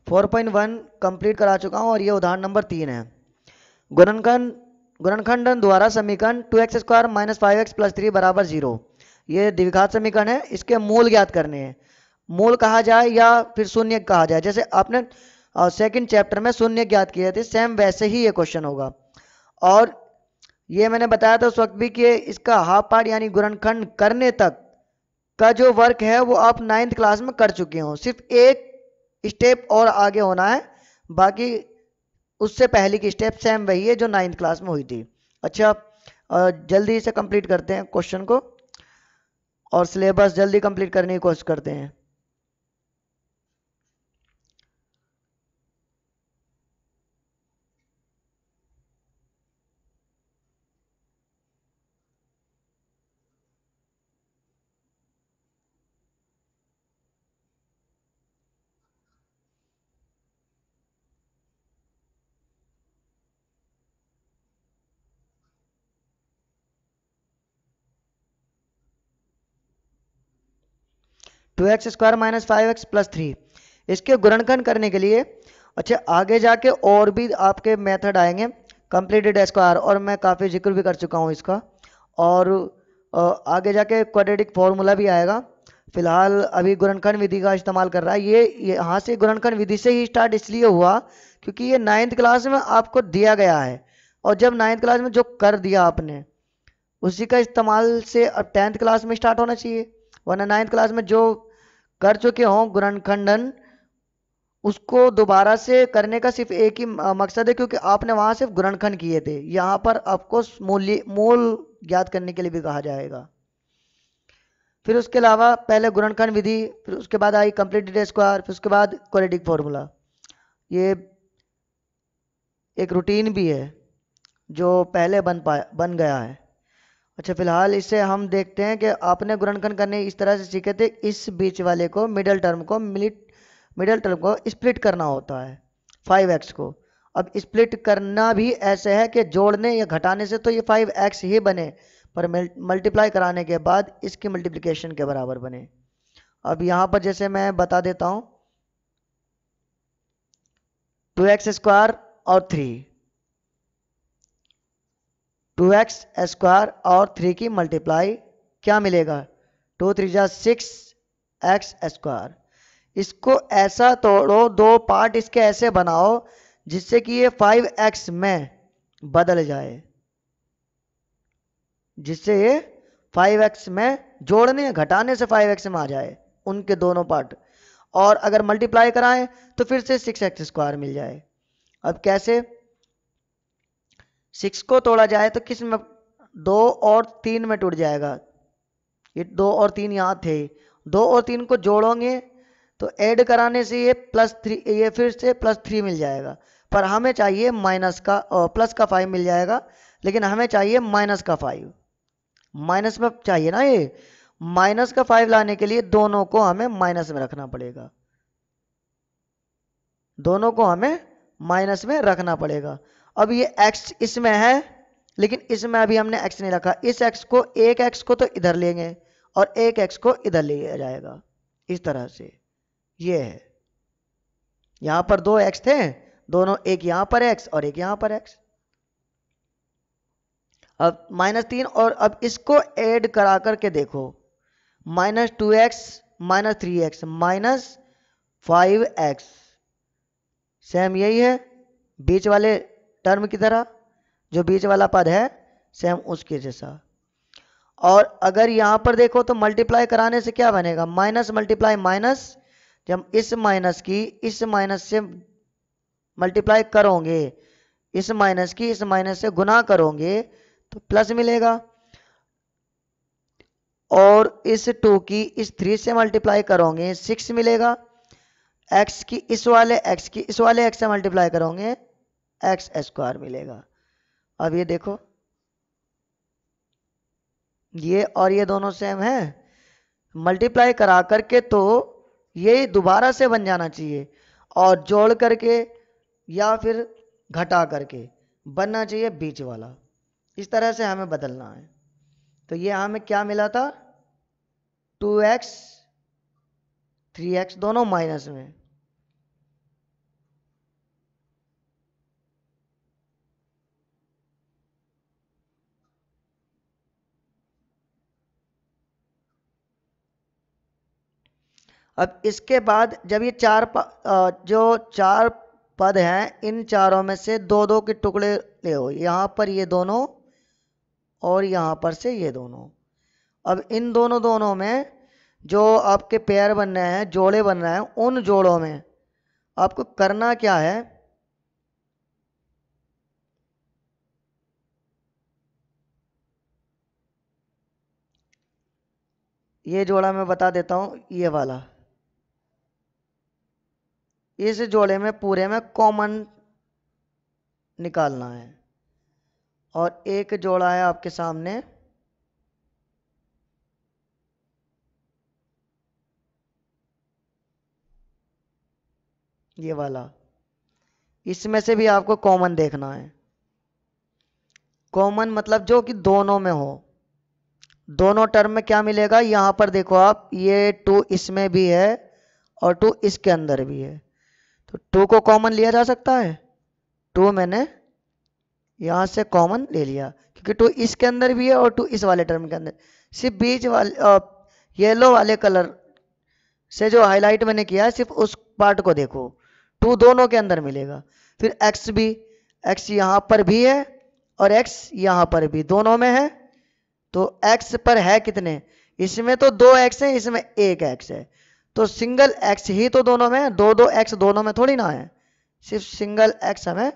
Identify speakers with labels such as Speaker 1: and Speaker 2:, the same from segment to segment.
Speaker 1: 4.1 complete करा चुका हूँ और ये उदाहरण नंबर 3 है। गुणनखंडन द्वारा समीकरण 2x² - 5x + 3 = 0। ये द्विघात समीकरण है, इसके मूल ज्ञात करने हैं। मूल कहा जाए या फिर शून्य कहा जाए, जैसे आपने सेकंड चैप्टर में शून्य ज्ञात किए थे, सेम वैसे ही ये क्वेश्चन होगा। और ये मैंने बताया था उस वक्त भी कि इसका हाफ पार्ट यानी गुणनखंड करने तक का जो वर्क है वो आप 9th क्लास में कर चुके हो, सिर्फ एक स्टेप और आगे होना है, बाकी उससे पहले की स्टेप सेम वही है जो 9th क्लास में हुई थी। अच्छा, जल्दी से कंप्लीट करते हैं क्वेश्चन को और सिलेबस जल्दी कंप्लीट करने की कोशिश करते हैं। To x square minus 5x + 3, इसके गुणनखंड करने के लिए अच्छा आगे जाके और भी आपके मेथड आएंगे, कंप्लीटेड स्क्वायर, और मैं काफ़ी जिक्र भी कर चुका हूँ इसका। और आगे जाके क्वाड्रेटिक फॉर्मूला भी आएगा। फिलहाल अभी गुणनखंड विधि का इस्तेमाल कर रहा है। ये यहाँ से गुणनखंड विधि से ही स्टार्ट इसलिए हुआ क्योंकि ये 9th क्लास में आपको दिया गया है, और जब 9th क्लास में जो कर दिया आपने उसी का इस्तेमाल से अब 10th क्लास में स्टार्ट होना चाहिए, वरना 9th क्लास में जो कर चुके हों गुणनखंडन उसको दोबारा से करने का सिर्फ एक ही मकसद है, क्योंकि आपने वहां सिर्फ गुणनखंड किए थे, यहाँ पर आपको मूल ज्ञात करने के लिए भी कहा जाएगा। फिर उसके अलावा पहले गुणनखंड विधि, फिर उसके बाद आई कंप्लीटेड स्क्वायर, फिर उसके बाद क्वाड्रेटिक फॉर्मूला। ये एक रूटीन भी है जो पहले बन गया है। अच्छा, फिलहाल इसे हम देखते हैं कि आपने गुणनखंड करने इस तरह से सीखे थे, इस बीच वाले को मिडिल टर्म को स्प्लिट करना होता है 5x को। अब स्प्लिट करना भी ऐसे है कि जोड़ने या घटाने से तो ये 5x ही बने, पर मल्टीप्लाई कराने के बाद इसकी मल्टीप्लिकेशन के बराबर बने। अब यहाँ पर जैसे मैं बता देता हूँ, 2x² और 2x² और 3 की मल्टीप्लाई क्या मिलेगा, 2 3 जा 6x²। इसको ऐसा तोड़ो, दो पार्ट इसके ऐसे बनाओ जिससे कि ये 5x में बदल जाए, जिससे ये 5x में जोड़ने या घटाने से 5x में आ जाए उनके दोनों पार्ट, और अगर मल्टीप्लाई कराएं तो फिर से 6x² मिल जाए। अब कैसे 6 को तोड़ा जाए तो किस में, 2 और 3 में टूट जाएगा। ये 2 और 3 यहाँ थे, 2 और 3 को जोड़ोगे तो ऐड कराने से ये +3, ये फिर से +3 मिल जाएगा, पर हमें चाहिए माइनस का, प्लस का 5 मिल जाएगा, लेकिन हमें चाहिए माइनस का 5, माइनस में चाहिए ना। ये माइनस का 5 लाने के लिए दोनों को हमें माइनस में रखना पड़ेगा, दोनों को हमें माइनस में रखना पड़ेगा। अब ये x इसमें है, लेकिन इसमें अभी हमने x नहीं रखा, इस x को, एक x को तो इधर लेंगे और एक x को इधर लिया जाएगा, इस तरह से। ये है, यहां पर 2 x थे, दोनों, एक यहां पर x और एक यहां पर x। अब -3, और अब इसको ऐड करा करके देखो, -2x - 3x -5x, सेम यही है बीच वाले टर्म की तरह, जो बीच वाला पद है सेम उसके जैसा। और अगर यहां पर देखो तो मल्टीप्लाई कराने से क्या बनेगा, माइनस मल्टीप्लाई माइनस, जब इस माइनस की इस माइनस से मल्टीप्लाई करोगे, इस माइनस की इस माइनस से गुना करोगे तो प्लस मिलेगा, और इस 2 की इस 3 से मल्टीप्लाई करोगे 6 मिलेगा, x की इस वाले x की इस वाले x से मल्टीप्लाई करोगे x² मिलेगा। अब ये देखो, ये और ये दोनों सेम है, मल्टीप्लाई करा करके तो ये दोबारा से बन जाना चाहिए, और जोड़ करके या फिर घटा करके बनना चाहिए बीच वाला, इस तरह से हमें बदलना है। तो ये हमें क्या मिला था, 2x 3x दोनों माइनस में, अब इसके बाद जब ये जो 4 पद हैं, इन चारों में से दो दो के टुकड़े ले हो, यहाँ पर ये दोनों और यहाँ पर से ये दोनों। अब इन दोनों में जो आपके पेयर बन रहे हैं, जोड़े बन रहे हैं, उन जोड़ों में आपको करना क्या है, ये जोड़ा मैं बता देता हूं, ये वाला, इस जोड़े में पूरे में कॉमन निकालना है। और एक जोड़ा है आपके सामने, ये वाला, इसमें से भी आपको कॉमन देखना है। कॉमन मतलब जो कि दोनों में हो। दोनों टर्म में क्या मिलेगा, यहां पर देखो आप, ये 2 इसमें भी है और 2 इसके अंदर भी है, तो 2 को कॉमन लिया जा सकता है। 2 मैंने यहां से कॉमन ले लिया, क्योंकि 2 इसके अंदर भी है और 2 इस वाले टर्म के अंदर। सिर्फ बीच वाले येलो वाले कलर से जो हाईलाइट मैंने किया है, सिर्फ उस पार्ट को देखो, 2 दोनों के अंदर मिलेगा। फिर एक्स भी, एक्स यहां पर भी है और एक्स यहां पर भी, दोनों में है। तो एक्स पर है कितने, इसमें तो 2 एक्स है, इसमें 1 एक्स है, तो सिंगल एक्स ही तो दोनों में है, 2 एक्स दोनों में थोड़ी ना है, सिर्फ सिंगल एक्स हमें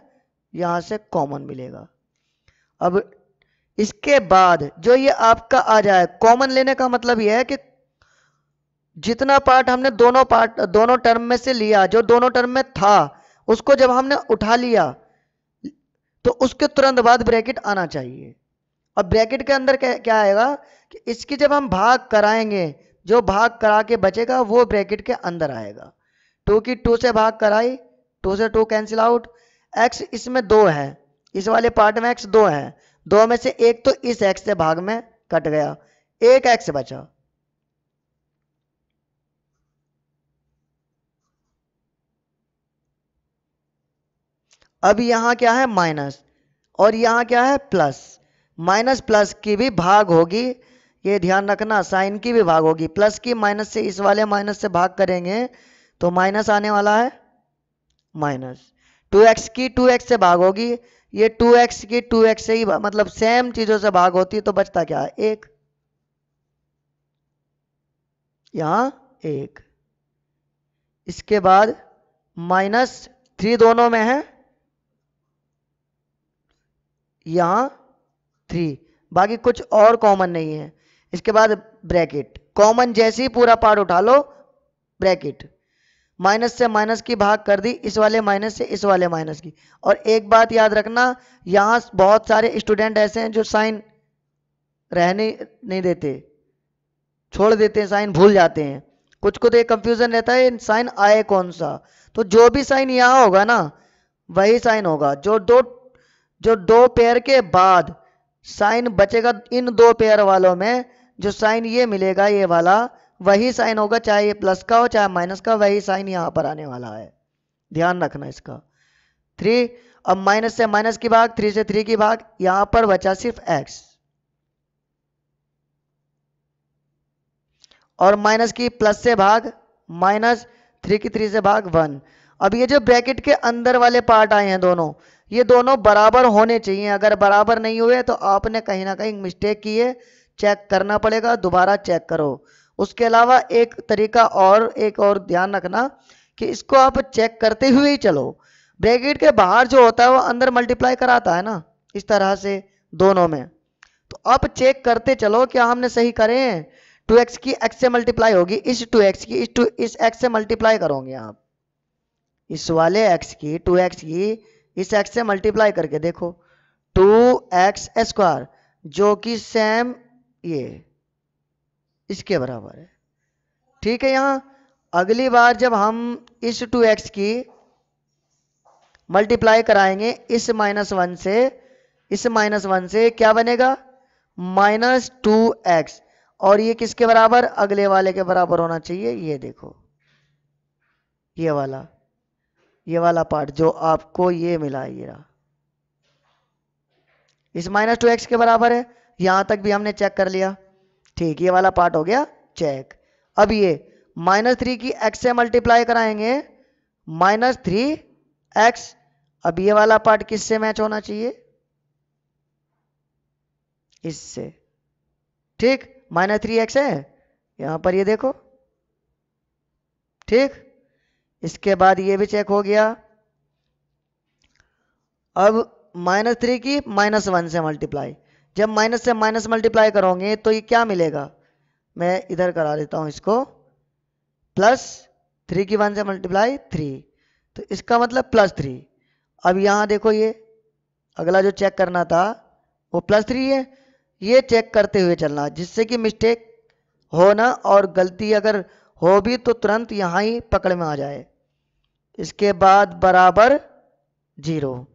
Speaker 1: यहां से कॉमन मिलेगा। अब इसके बाद जो ये आपका आ जाए, कॉमन लेने का मतलब यह है कि जितना पार्ट हमने दोनों टर्म में से लिया, जो दोनों टर्म में था, उसको जब हमने उठा लिया तो उसके तुरंत बाद ब्रैकेट आना चाहिए। और ब्रैकेट के अंदर क्या आएगा कि इसकी जब हम भाग कराएंगे, जो भाग करा के बचेगा वो ब्रैकेट के अंदर आएगा। 2 की 2 से भाग कराई, 2 से 2 कैंसिल आउट। एक्स इसमें 2 है, इस वाले पार्ट में एक्स 2 है, 2 में से एक तो इस एक्स से भाग में कट गया, 1 एक्स बचा। अब यहां क्या है, माइनस, और यहां क्या है, प्लस। माइनस प्लस की भी भाग होगी, ये ध्यान रखना, साइन की भी भाग होगी। प्लस की माइनस से, इस वाले माइनस से भाग करेंगे तो माइनस आने वाला है, माइनस। 2x की 2x से भाग होगी, ये 2x की 2x से ही मतलब सेम चीजों से भाग होती है, तो बचता क्या है, 1, यहां 1। इसके बाद -3 दोनों में है, यहां 3, बाकी कुछ और कॉमन नहीं है। इसके बाद ब्रैकेट, कॉमन जैसे ही पूरा पार्ट उठा लो, ब्रैकेट, माइनस से माइनस की भाग कर दी, इस वाले माइनस से इस वाले माइनस की। और एक बात याद रखना, यहां बहुत सारे स्टूडेंट ऐसे हैं जो साइन रहने नहीं देते, छोड़ देते हैं, साइन भूल जाते हैं। कुछ को तो एक कंफ्यूजन रहता है साइन आए कौन सा, तो जो भी साइन यहां होगा ना वही साइन होगा। जो दो पेयर के बाद साइन बचेगा, इन 2 पेयर वालों में जो साइन ये मिलेगा, ये वाला वही साइन होगा, चाहे ये प्लस का हो चाहे माइनस का, वही साइन यहां पर आने वाला है, ध्यान रखना इसका। 3, अब माइनस से माइनस की भाग, 3 से 3 की भाग, यहां पर बचा सिर्फ x, और माइनस की प्लस से भाग, -3 की 3 से भाग 1। अब ये जो ब्रैकेट के अंदर वाले पार्ट आए हैं दोनों, ये दोनों बराबर होने चाहिए। अगर बराबर नहीं हुए तो आपने कहीं ना कहीं मिस्टेक की है, चेक करना पड़ेगा, दोबारा चेक करो। उसके अलावा एक तरीका और, एक और ध्यान रखना कि इसको आप चेक करते हुए ही चलो। ब्रैकेट के बाहर जो होता है वो अंदर मल्टीप्लाई कराता है ना, इस तरह से दोनों में, तो आप चेक करते चलो क्या हमने सही करे हैं। 2x की x से मल्टीप्लाई होगी, इस 2x की इस x से मल्टीप्लाई करोगे आप, इस वाले x की 2x की इस x से मल्टीप्लाई करके देखो, 2x², जो कि सेम ये इसके बराबर है, ठीक है। यहां अगली बार जब हम इस 2x की मल्टीप्लाई कराएंगे इस -1 से, इस -1 से क्या बनेगा, -2x, और ये किसके बराबर, अगले वाले के बराबर होना चाहिए। ये देखो, ये वाला पार्ट जो आपको ये मिला है, ये रहा, इस -2x के बराबर है। यहां तक भी हमने चेक कर लिया, ठीक, ये वाला पार्ट हो गया चेक। अब ये -3 की x से मल्टीप्लाई कराएंगे, -3x। अब ये वाला पार्ट किससे मैच होना चाहिए? इससे। ठीक, -3x है यहां पर, ये देखो। ठीक, इसके बाद ये भी चेक हो गया। अब -3 की -1 से मल्टीप्लाई, जब माइनस से माइनस मल्टीप्लाई करोगे तो ये क्या मिलेगा? मैं इधर करा देता हूं इसको, +3 की 1 से मल्टीप्लाई 3, तो इसका मतलब +3। अब यहां देखो, ये अगला जो चेक करना था वो +3 है। ये चेक करते हुए चलना, जिससे कि मिस्टेक हो ना, और गलती अगर हो भी तो तुरंत यहां ही पकड़ में आ जाए। इसके बाद बराबर 0।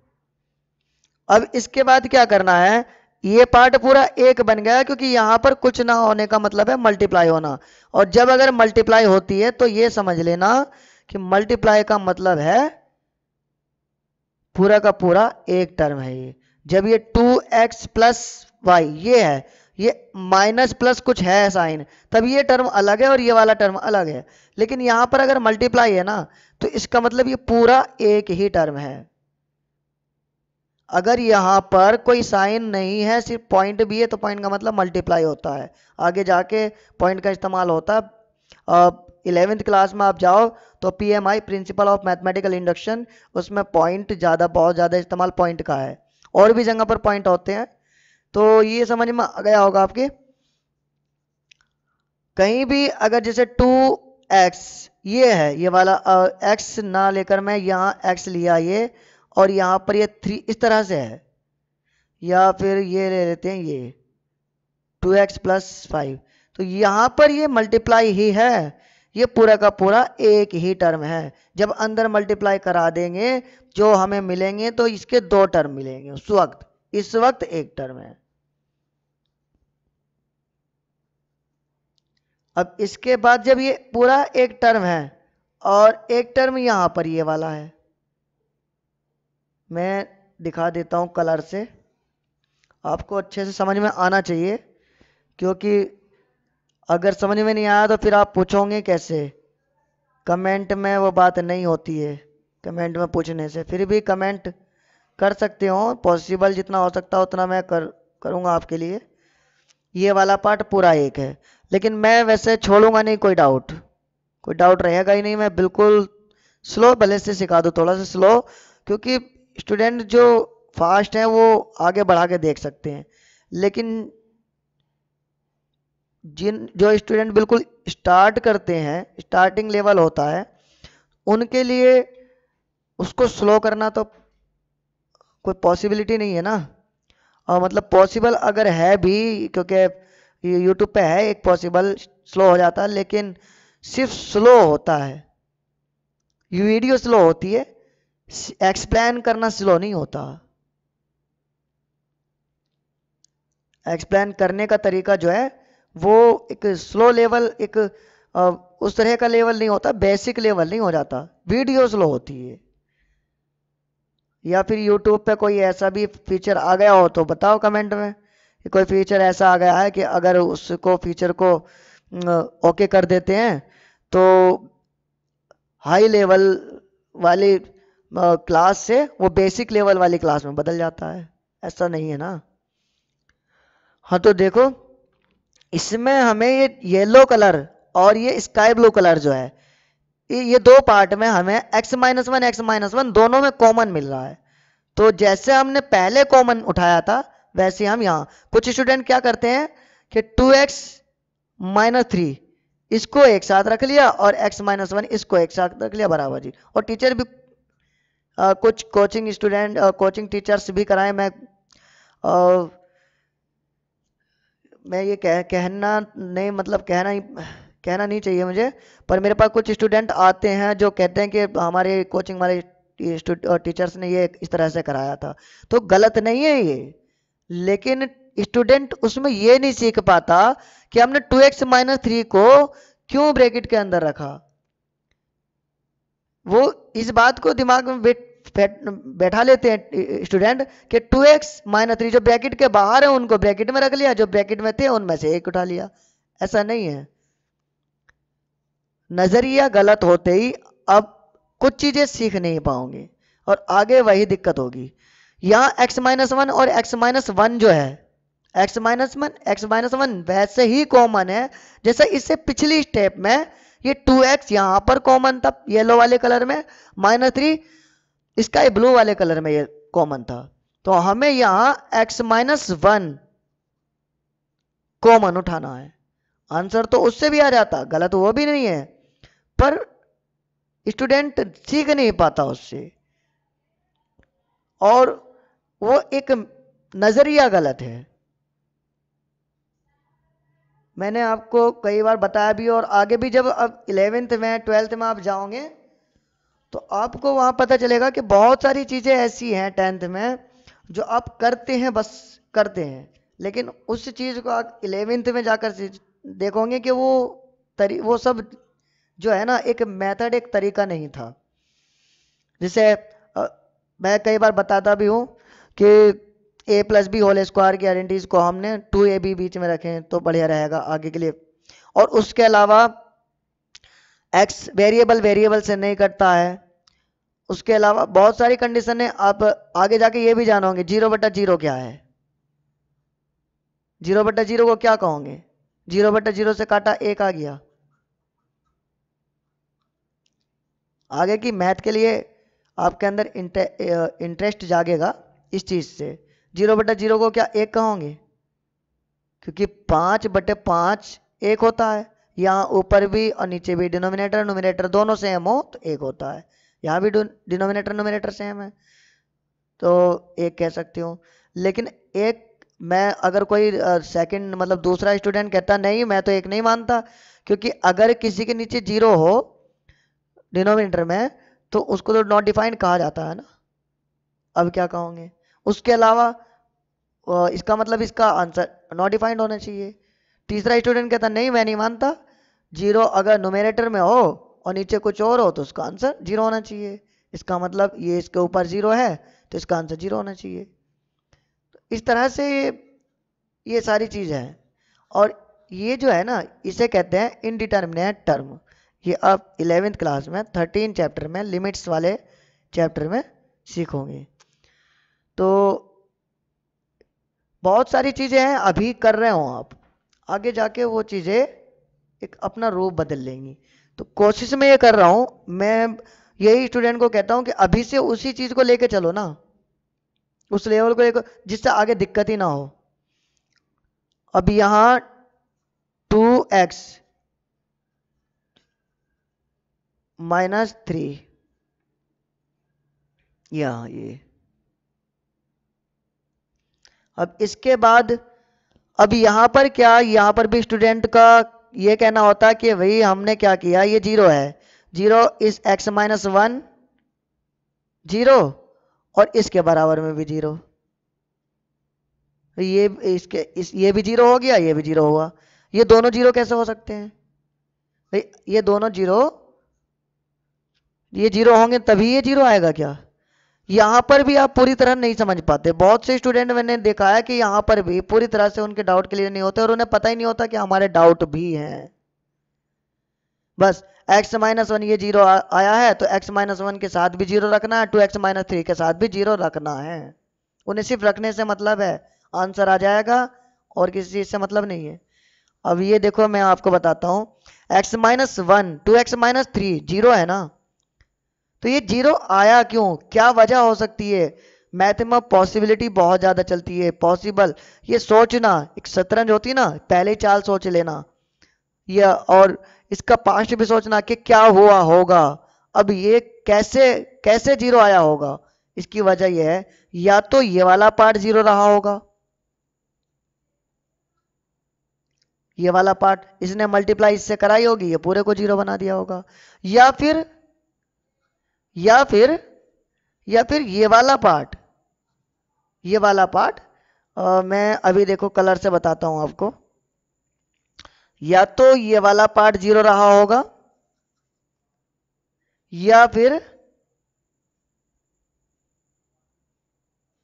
Speaker 1: अब इसके बाद क्या करना है? ये पार्ट पूरा एक बन गया, क्योंकि यहां पर कुछ ना होने का मतलब है मल्टीप्लाई होना। और जब अगर मल्टीप्लाई होती है तो ये समझ लेना कि मल्टीप्लाई का मतलब है पूरा का पूरा एक टर्म है ये। जब ये 2x + y ये है, ये माइनस प्लस कुछ है साइन, तब ये टर्म अलग है और ये वाला टर्म अलग है। लेकिन यहां पर अगर मल्टीप्लाई है ना, तो इसका मतलब ये पूरा एक ही टर्म है। अगर यहां पर कोई साइन नहीं है, सिर्फ पॉइंट भी है, तो पॉइंट का मतलब मल्टीप्लाई होता है। आगे जाके पॉइंट का इस्तेमाल होता है। 11th क्लास में आप जाओ तो PMI, principle of mathematical induction, उसमें पॉइंट बहुत ज़्यादा इस्तेमाल पॉइंट का है। और भी जगह पर पॉइंट होते हैं, तो ये समझ में आ गया होगा आपके। कहीं भी अगर जैसे 2x ये है, ये वाला x ना लेकर मैं यहाँ x लिया ये, और यहाँ पर ये 3 इस तरह से है, या फिर ये ले लेते हैं ये 2x + 5, तो यहाँ पर ये मल्टीप्लाई ही है। ये पूरा का पूरा एक ही टर्म है। जब अंदर मल्टीप्लाई करा देंगे जो हमें मिलेंगे, तो इसके 2 टर्म मिलेंगे उस वक्त। इस वक्त एक टर्म है। अब इसके बाद जब ये पूरा एक टर्म है और एक टर्म यहां पर ये वाला है, मैं दिखा देता हूं कलर से, आपको अच्छे से समझ में आना चाहिए, क्योंकि अगर समझ में नहीं आया तो फिर आप पूछोगे कैसे? कमेंट में वो बात नहीं होती है, कमेंट में पूछने से। फिर भी कमेंट कर सकते हो, पॉसिबल जितना हो सकता है उतना मैं करूँगा आपके लिए। ये वाला पार्ट पूरा एक है, लेकिन मैं वैसे छोड़ूंगा नहीं, कोई डाउट रहेगा ही नहीं। मैं बिल्कुल स्लो भले से सिखा दूँ, थोड़ा सा स्लो, क्योंकि स्टूडेंट जो फास्ट है वो आगे बढ़ा के देख सकते हैं। लेकिन जो स्टूडेंट बिल्कुल स्टार्ट करते हैं, स्टार्टिंग लेवल होता है, उनके लिए उसको स्लो करना तो कोई पॉसिबिलिटी नहीं है ना। और मतलब पॉसिबल अगर है भी, क्योंकि यूट्यूब पे है एक पॉसिबल, स्लो हो जाता है, लेकिन सिर्फ स्लो होता है, वीडियो स्लो होती है, एक्सप्लेन करना स्लो नहीं होता। एक्सप्लेन करने का तरीका जो है वो एक स्लो लेवल, एक उस तरह का लेवल नहीं होता, बेसिक लेवल नहीं हो जाता, वीडियो स्लो होती है। या फिर यूट्यूब पे कोई ऐसा भी फीचर आ गया हो तो बताओ कमेंट में कि कोई फीचर ऐसा आ गया है कि अगर उसको फीचर को ओके कर देते हैं तो हाई लेवल वाली क्लास से वो बेसिक लेवल वाली क्लास में बदल जाता है। ऐसा नहीं है ना। हाँ, तो देखो इसमें हमें ये येलो कलर और ये स्काई ब्लू कलर जो है, ये 2 पार्ट में हमें x-1 x-1 दोनों में कॉमन मिल रहा है। तो जैसे हमने पहले कॉमन उठाया था, वैसे हम यहाँ कुछ स्टूडेंट क्या करते हैं कि 2x - 3 इसको एक साथ रख लिया और x-1 इसको एक साथ रख लिया, बराबर जी। और टीचर भी कुछ कोचिंग टीचर्स भी कराए। मैं ये कहना नहीं, मतलब कहना नहीं चाहिए मुझे, पर मेरे पास कुछ स्टूडेंट आते हैं जो कहते हैं कि हमारे कोचिंग वाले टीचर्स ने ये इस तरह से कराया था। तो गलत नहीं है ये, लेकिन स्टूडेंट उसमें ये नहीं सीख पाता कि हमने 2x - 3 को क्यों ब्रैकेट के अंदर रखा। वो इस बात को दिमाग में बैठा लेते हैं स्टूडेंट कि 2x - 3 जो ब्रैकेट के बाहर है उनको ब्रैकेट में रख लिया, जो ब्रैकेट में थे उनमें से एक उठा लिया। ऐसा नहीं है। नजरिया गलत होते ही अब कुछ चीजें सीख नहीं पाओगे और आगे वही दिक्कत होगी। यहाँ x-1 और x-1 जो है, x-1 वैसे ही कॉमन है जैसे इससे पिछली स्टेप में ये 2x यहां पर कॉमन था येलो वाले कलर में, -3 स्काई ब्लू वाले कलर में ये कॉमन था। तो हमें यहां x-1 कॉमन उठाना है। आंसर तो उससे भी आ जाता, गलत वो भी नहीं है, पर स्टूडेंट सीख नहीं पाता उससे, और वो एक नजरिया गलत है। मैंने आपको कई बार बताया भी, और आगे भी जब अब 11th में 12th में आप जाओगे तो आपको वहां पता चलेगा कि बहुत सारी चीजें ऐसी हैं 10th में जो आप करते हैं, बस करते हैं, लेकिन उस चीज को आप 11th में जाकर देखोगे कि वो सब जो है ना एक मेथड, एक तरीका नहीं था। जैसे मैं कई बार बताता भी हूँ कि a+b होल स्क्वायर की आइडेंटिटीज को हमने 2ab बीच में रखें तो बढ़िया रहेगा आगे के लिए। और उसके अलावा x वेरिएबल से नहीं कटता है। उसके अलावा बहुत सारी कंडीशन है, आप आगे जाके ये भी जानोगे 0/0 क्या है। 0/0 को क्या कहोगे? 0/0 से काटा 1 आ गया। आगे की मैथ के लिए आपके अंदर इंटरेस्ट जागेगा इस चीज से। 0/0 को क्या 1 कहोगे? क्योंकि 5/5 1 होता है, यहाँ ऊपर भी और नीचे भी डिनोमिनेटर न्यूमरेटर दोनों सेम हो तो 1 होता है। यहाँ भी डिनोमिनेटर न्यूमरेटर सेम है तो 1 कह सकते हो। लेकिन एक मैं अगर कोई सेकंड मतलब दूसरा स्टूडेंट कहता नहीं मैं तो 1 नहीं मानता, क्योंकि अगर किसी के नीचे 0 हो डिनोमिनेटर में तो उसको तो नॉट डिफाइंड कहा जाता है ना। अब क्या कहोगे? उसके अलावा इसका मतलब इसका आंसर नॉट डिफाइंड होना चाहिए। तीसरा स्टूडेंट कहता नहीं मैं नहीं मानता, 0 अगर न्यूमरेटर में हो और नीचे कुछ और हो तो उसका आंसर 0 होना चाहिए। इसका मतलब ये इसके ऊपर 0 है तो इसका आंसर 0 होना चाहिए। तो इस तरह से ये सारी चीज़ है, और ये जो है ना इसे कहते हैं इनडिटर्मिनेट टर्म। ये आप 11th क्लास में 13 चैप्टर में लिमिट्स वाले चैप्टर में सीखोगे। तो बहुत सारी चीज़ें हैं अभी कर रहे हो आप, आगे जाके वो चीज़ें एक अपना रूप बदल लेंगी। तो कोशिश में ये कर रहा हूँ, मैं यही स्टूडेंट को कहता हूँ कि अभी से उसी चीज़ को लेके चलो ना, उस लेवल को लेकर जिससे आगे दिक्कत ही ना हो। अब यहाँ 2x -3 यहाँ ये, अब इसके बाद अब यहाँ पर क्या, यहाँ पर भी स्टूडेंट का ये कहना होता है कि भाई हमने क्या किया, ये 0 है, 0 इस x-1 0 और इसके बराबर में भी 0, ये ये भी 0 हो गया, ये भी 0 हुआ। ये दोनों 0 कैसे हो सकते हैं भाई? ये दोनों 0, ये 0 होंगे तभी ये 0 आएगा क्या? यहाँ पर भी आप पूरी तरह नहीं समझ पाते। बहुत से स्टूडेंट मैंने देखा है कि यहाँ पर भी पूरी तरह से उनके डाउट क्लियर नहीं होते और उन्हें पता ही नहीं होता कि हमारे डाउट भी हैं। बस x-1 ये 0 आया है तो x-1 के साथ भी 0 रखना है, 2x-3 के साथ भी 0 रखना है। उन्हें सिर्फ रखने से मतलब है, आंसर आ जाएगा और किसी चीज से मतलब नहीं है। अब ये देखो मैं आपको बताता हूँ, x-1 2x-3 0 है ना, तो ये 0 आया क्यों, क्या वजह हो सकती है? मैथ में पॉसिबिलिटी बहुत ज्यादा चलती है। पॉसिबल ये सोचना, एक शतरंज होती ना, पहले चाल सोच लेना, या और इसका पास्ट भी सोचना कि क्या हुआ होगा। अब ये कैसे कैसे 0 आया होगा, इसकी वजह यह है या तो ये वाला पार्ट 0 रहा होगा, ये वाला पार्ट इसने मल्टीप्लाई इससे कराई होगी, ये पूरे को 0 बना दिया होगा, या फिर या फिर या फिर ये वाला पार्ट, ये वाला पार्ट मैं अभी देखो कलर से बताता हूं आपको, या तो ये वाला पार्ट 0 रहा होगा या फिर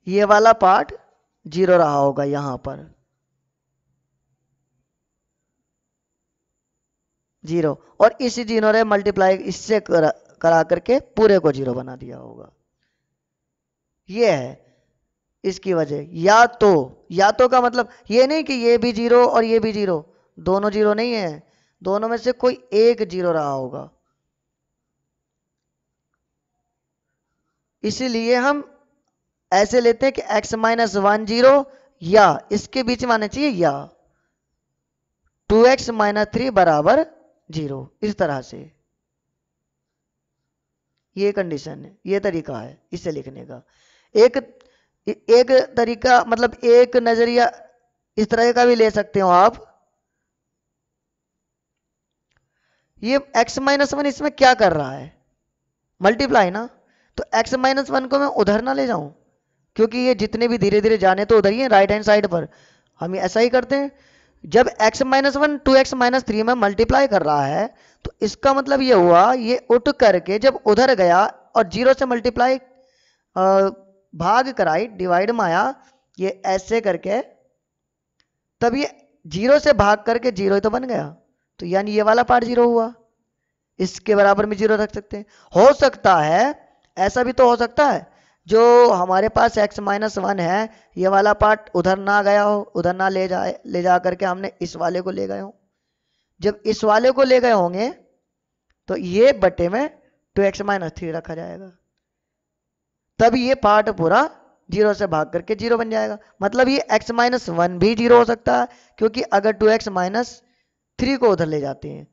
Speaker 1: ये वाला पार्ट 0 रहा होगा यहां पर। जीरो, और इसी जीरो ने मल्टीप्लाई इससे करा करके पूरे को जीरो बना दिया होगा। ये है इसकी वजह। या तो का मतलब ये नहीं कि ये भी जीरो और ये भी जीरो, दोनों जीरो नहीं है, दोनों में से कोई एक जीरो रहा होगा। इसीलिए हम ऐसे लेते हैं कि x माइनस वन जीरो, या इसके बीच में आना चाहिए या 2x माइनस थ्री बराबर जीरो, इस तरह से। ये कंडीशन है, ये तरीका है इसे लिखने का। एक एक तरीका मतलब एक नजरिया इस तरह का भी ले सकते हो आप। ये x माइनस वन इसमें क्या कर रहा है, मल्टीप्लाई ना, तो x माइनस वन को मैं उधर ना ले जाऊं, क्योंकि ये जितने भी धीरे धीरे जाने तो उधर ही है, राइट हैंड साइड पर। हम ऐसा ही करते हैं, जब x minus one 2x minus three में मल्टीप्लाई कर रहा है तो इसका मतलब ये हुआ ये उठ करके जब उधर गया और जीरो से मल्टीप्लाई भाग कराई, डिवाइड में आया, ये ऐसे करके, तब ये जीरो से भाग करके जीरो तो बन गया, तो यानी ये वाला पार्ट जीरो हुआ, इसके बराबर में जीरो रख सकते हैं। हो सकता है ऐसा भी तो हो सकता है जो हमारे पास x माइनस वन है ये वाला पार्ट उधर ना गया हो, उधर ना ले जा करके हमने इस वाले को ले गए हो। जब इस वाले को ले गए होंगे तो ये बटे में 2x माइनस थ्री रखा जाएगा, तब ये पार्ट पूरा जीरो से भाग करके जीरो बन जाएगा। मतलब ये x माइनस वन भी जीरो हो सकता है, क्योंकि अगर 2x माइनस थ्री को उधर ले जाते हैं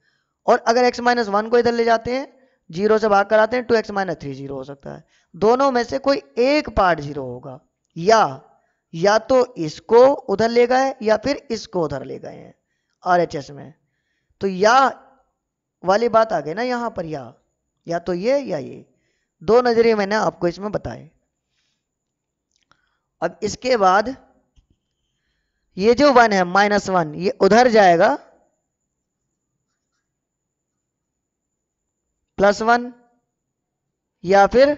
Speaker 1: और अगर x माइनस वन को इधर ले जाते हैं, जीरो से भाग कराते हैं, 2x माइनस थ्री जीरो हो सकता है। दोनों में से कोई एक पार्ट जीरो होगा, या तो इसको उधर ले गए या फिर इसको उधर ले गए हैं RHS में। तो या वाली बात आ गई ना यहां पर, या तो ये या ये, दो नजरिए मैंने आपको इसमें बताए। अब इसके बाद ये जो वन है माइनस वन, ये उधर जाएगा प्लस वन, या फिर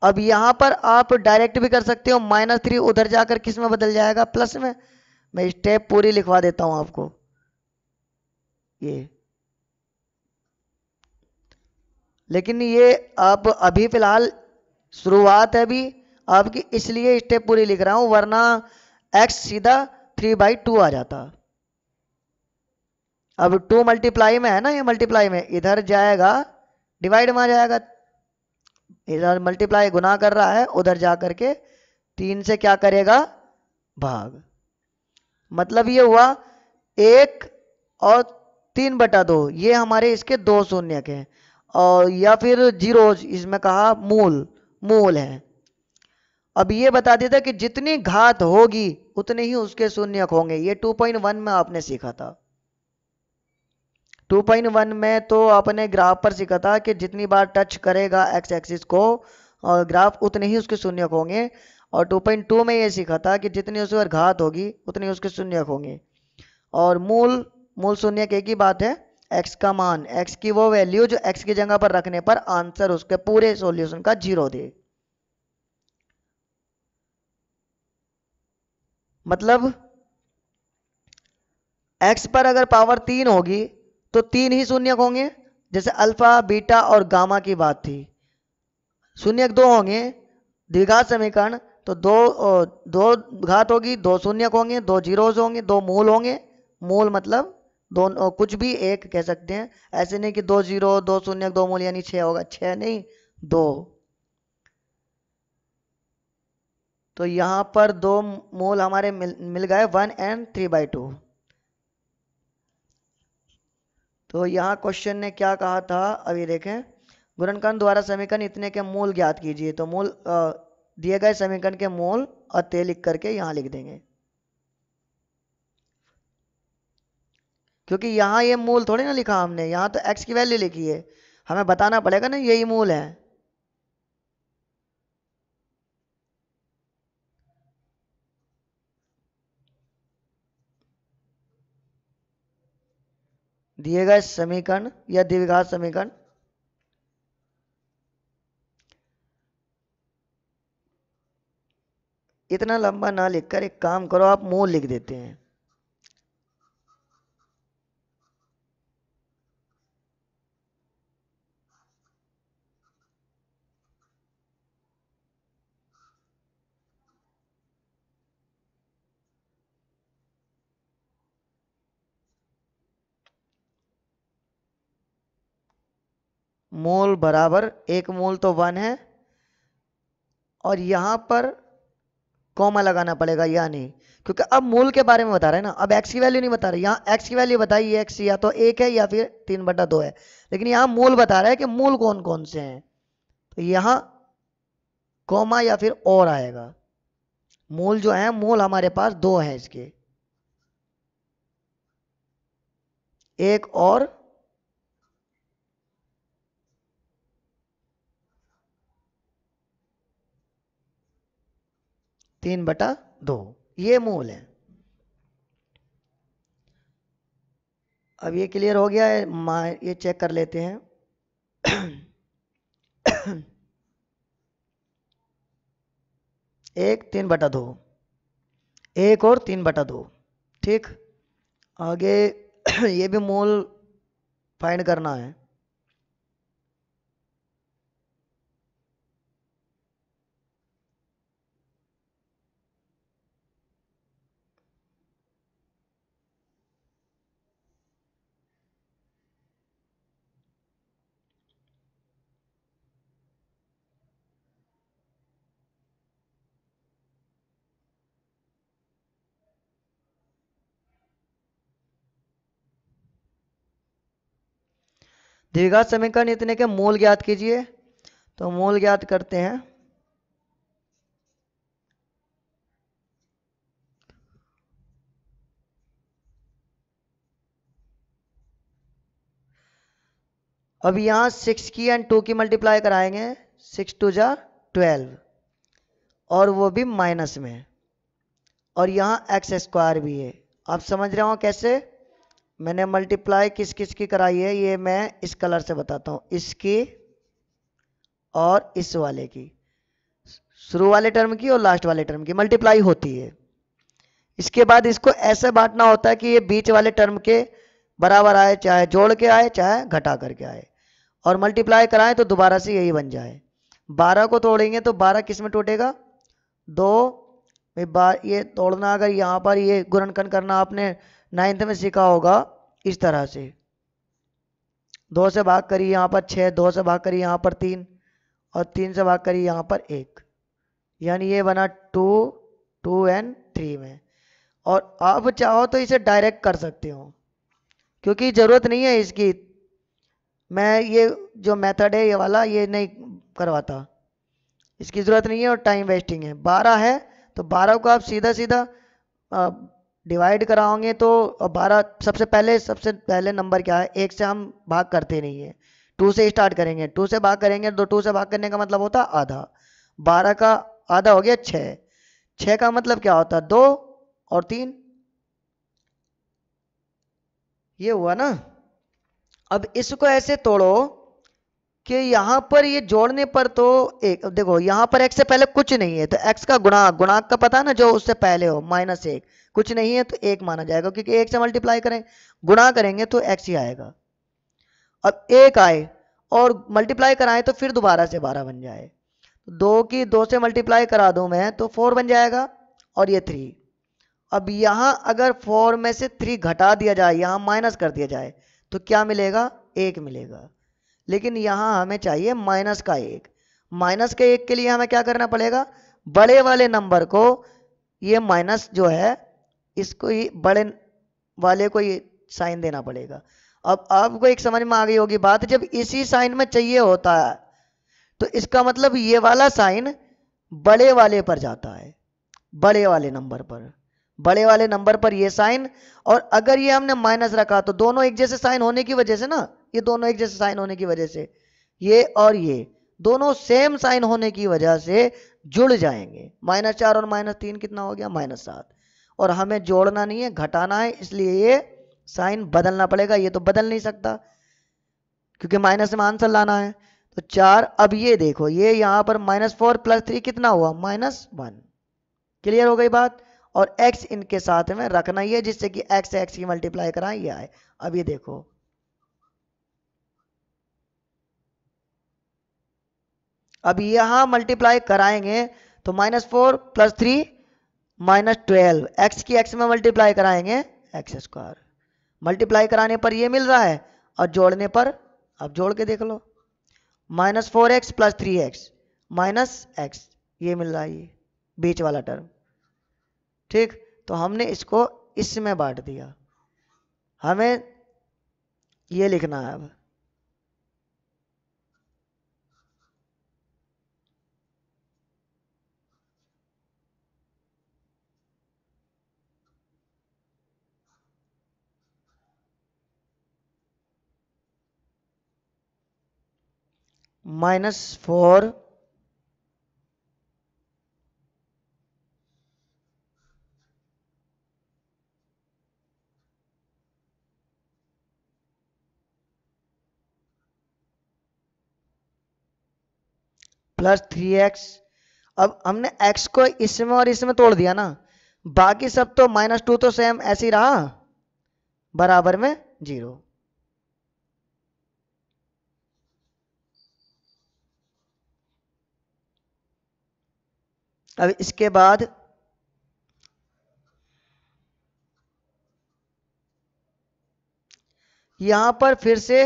Speaker 1: अब यहां पर आप डायरेक्ट भी कर सकते हो, माइनस थ्री उधर जाकर किस में बदल जाएगा, प्लस में। मैं स्टेप पूरी लिखवा देता हूं आपको। ये लेकिन ये आप अभी फिलहाल शुरुआत है अभी आपकी, इसलिए स्टेप पूरी लिख रहा हूं, वरना x सीधा 3/2 आ जाता। अब 2 मल्टीप्लाई में है ना, ये मल्टीप्लाई में इधर जाएगा डिवाइड में आ जाएगा, इधर मल्टीप्लाई गुना कर रहा है, उधर जा करके 3 से क्या करेगा भाग। मतलब ये हुआ 1 और 3/2, ये हमारे इसके दो शून्यक हैं, और या फिर जीरो इसमें कहा मूल है। अब ये बता देता कि जितनी घात होगी उतने ही उसके शून्यक होंगे। ये 2.1 में आपने सीखा था। 2.1 में तो आपने ग्राफ पर सीखा था कि जितनी बार टच करेगा एक्स एक्सिस को और ग्राफ उतने ही उसके शून्यक होंगे, और 2.2 में ये सीखा था कि जितनी उस पर घात होगी उतने उसके शून्यक होंगे। और मूल शून्यक एक ही बात है, एक्स का मान, एक्स की वो वैल्यू जो एक्स की जगह पर रखने पर आंसर उसके पूरे सॉल्यूशन का जीरो दे। मतलब x पर अगर पावर 3 होगी तो 3 ही शून्यक होंगे, जैसे अल्फा बीटा और गामा की बात थी। शून्यक 2 होंगे, द्विघात समीकरण, तो दो घात होगी, 2 शून्यक होंगे, 2 जीरोज होंगे, 2 मूल होंगे। मूल मतलब दोनों कुछ भी एक कह सकते हैं, ऐसे नहीं कि 2 जीरो 2 शून्यक 2 मूल यानी 6 होगा, 6 नहीं 2। तो यहां पर 2 मूल हमारे मिल गए 1 and 3/2। तो यहाँ क्वेश्चन ने क्या कहा था अभी देखें, गुणनखंड द्वारा समीकरण इतने के मूल ज्ञात कीजिए। तो मूल दिए गए समीकरण के मूल और ते लिख करके यहाँ लिख देंगे, क्योंकि यहाँ ये मूल थोड़ी ना लिखा हमने, यहाँ तो x की वैल्यू लिखी है, हमें बताना पड़ेगा ना यही मूल है। दिए गए समीकरण या द्विघात समीकरण, इतना लंबा ना लिखकर एक काम करो, आप मूल लिख देते हैं। मूल बराबर, एक मूल तो 1 है, और यहां पर कॉमा लगाना पड़ेगा या नहीं, क्योंकि अब मूल के बारे में बता रहे हैं ना, अब एक्स की वैल्यू नहीं बता रहे। यहाँ एक्स की वैल्यू बताई, एक्स या तो 1 है या फिर 3/2 है, लेकिन यहाँ मूल बता रहा है कि मूल कौन कौन से हैं, तो यहाँ कॉमा या फिर और आएगा। मूल जो है, मूल हमारे पास 2 हैं इसके, 1 और 3/2, ये मूल है। अब ये क्लियर हो गया है, ये चेक कर लेते हैं। 1 3/2, 1 और 3/2, ठीक। आगे ये भी मूल फाइंड करना है। द्विघात समीकरण इतने के मूल ज्ञात कीजिए, तो मूल ज्ञात करते हैं। अब यहाँ 6 की एंड 2 की मल्टीप्लाई कराएंगे, 6 2 जा 12, और वो भी माइनस में, और यहाँ x² भी है। आप समझ रहे हो कैसे मैंने मल्टीप्लाई किस किस की कराई है, ये मैं इस कलर से बताता हूँ, इसकी और इस वाले की, शुरू वाले टर्म की और लास्ट वाले टर्म की मल्टीप्लाई होती है। इसके बाद इसको ऐसे बांटना होता है कि ये बीच वाले टर्म के बराबर आए, चाहे जोड़ के आए चाहे घटा करके आए, और मल्टीप्लाई कराएं तो दोबारा से यही बन जाए। 12 को तोड़ेंगे तो 12 किस में टूटेगा, 2 ये तोड़ना, अगर यहाँ पर ये गुणनखंड करना आपने 9th में सीखा होगा, इस तरह से 2 से भाग करिए यहाँ पर 6, 2 से भाग करिए यहाँ पर 3, और 3 से भाग करिए यहाँ पर 1, यानी ये बना 2 2 एंड 3 में। और आप चाहो तो इसे डायरेक्ट कर सकते हो, क्योंकि ज़रूरत नहीं है इसकी, मैं ये जो मेथड है ये वाला ये नहीं करवाता, इसकी ज़रूरत नहीं है और टाइम वेस्टिंग है। 12 है तो 12 को आप सीधा सीधा डिवाइड कराओगे तो 12 सबसे पहले नंबर क्या है, 1 से हम भाग करते नहीं है, 2 से स्टार्ट करेंगे, 2 से भाग करेंगे तो 2 से भाग करने का मतलब होता है आधा, 12 का आधा हो गया 6, 6 का मतलब क्या होता है 2 और 3, ये हुआ ना। अब इसको ऐसे तोड़ो कि यहाँ पर ये जोड़ने पर तो एक, देखो यहाँ पर x से पहले कुछ नहीं है तो x का गुणांक का पता है ना, जो उससे पहले हो -1, कुछ नहीं है तो 1 माना जाएगा, क्योंकि 1 से मल्टीप्लाई करें गुणा करेंगे तो x ही आएगा। अब 1 आए और मल्टीप्लाई कराएं तो फिर दोबारा से 12 बन जाए, 2 की 2 से मल्टीप्लाई करा दूं मैं तो 4 बन जाएगा, और ये 3। अब यहाँ अगर 4 में से 3 घटा दिया जाए, यहाँ माइनस कर दिया जाए, तो क्या मिलेगा, 1 मिलेगा। लेकिन यहाँ हमें चाहिए -1, -1 के लिए हमें क्या करना पड़ेगा, बड़े वाले नंबर को ये माइनस जो है इसको ही बड़े वाले को ये साइन देना पड़ेगा। अब आपको एक समझ में आ गई होगी बात, जब इसी साइन में चाहिए होता है तो इसका मतलब ये वाला साइन बड़े वाले पर जाता है, बड़े वाले नंबर पर ये साइन, और अगर ये हमने माइनस रखा तो दोनों एक जैसे साइन होने की वजह से ना, ये दोनों एक जैसे साइन होने की वजह से ये और ये दोनों सेम साइन होने की वजह से जुड़ जाएंगे। -4 और -3 कितना हो गया, -7, और हमें जोड़ना नहीं है घटाना है, इसलिए ये साइन बदलना पड़ेगा, ये तो बदल नहीं सकता क्योंकि माइनस में आंसर लाना है। तो 4, अब ये देखो ये यहाँ पर -4 + 3 कितना हुआ, -1। क्लियर हो गई बात, और x इनके साथ में रखना ही है जिससे कि x से x की मल्टीप्लाई कराएं ये आए। अब ये देखो अब यहां मल्टीप्लाई कराएंगे तो -4 + 3 -12, x की x में मल्टीप्लाई कराएंगे x², मल्टीप्लाई कराने पर ये मिल रहा है और जोड़ने पर, अब जोड़ के देख लो, -4x plus 3x minus x, ये मिल रहा है, ये बीच वाला टर्म। ठीक, तो हमने इसको इसमें बांट दिया, हमें ये लिखना है अब। -4 प्लस 3x। अब हमने x को इसमें और इसमें तोड़ दिया ना, बाकी सब तो -2 तो सेम ऐसे ही रहा, बराबर में 0। अब इसके बाद यहां पर फिर से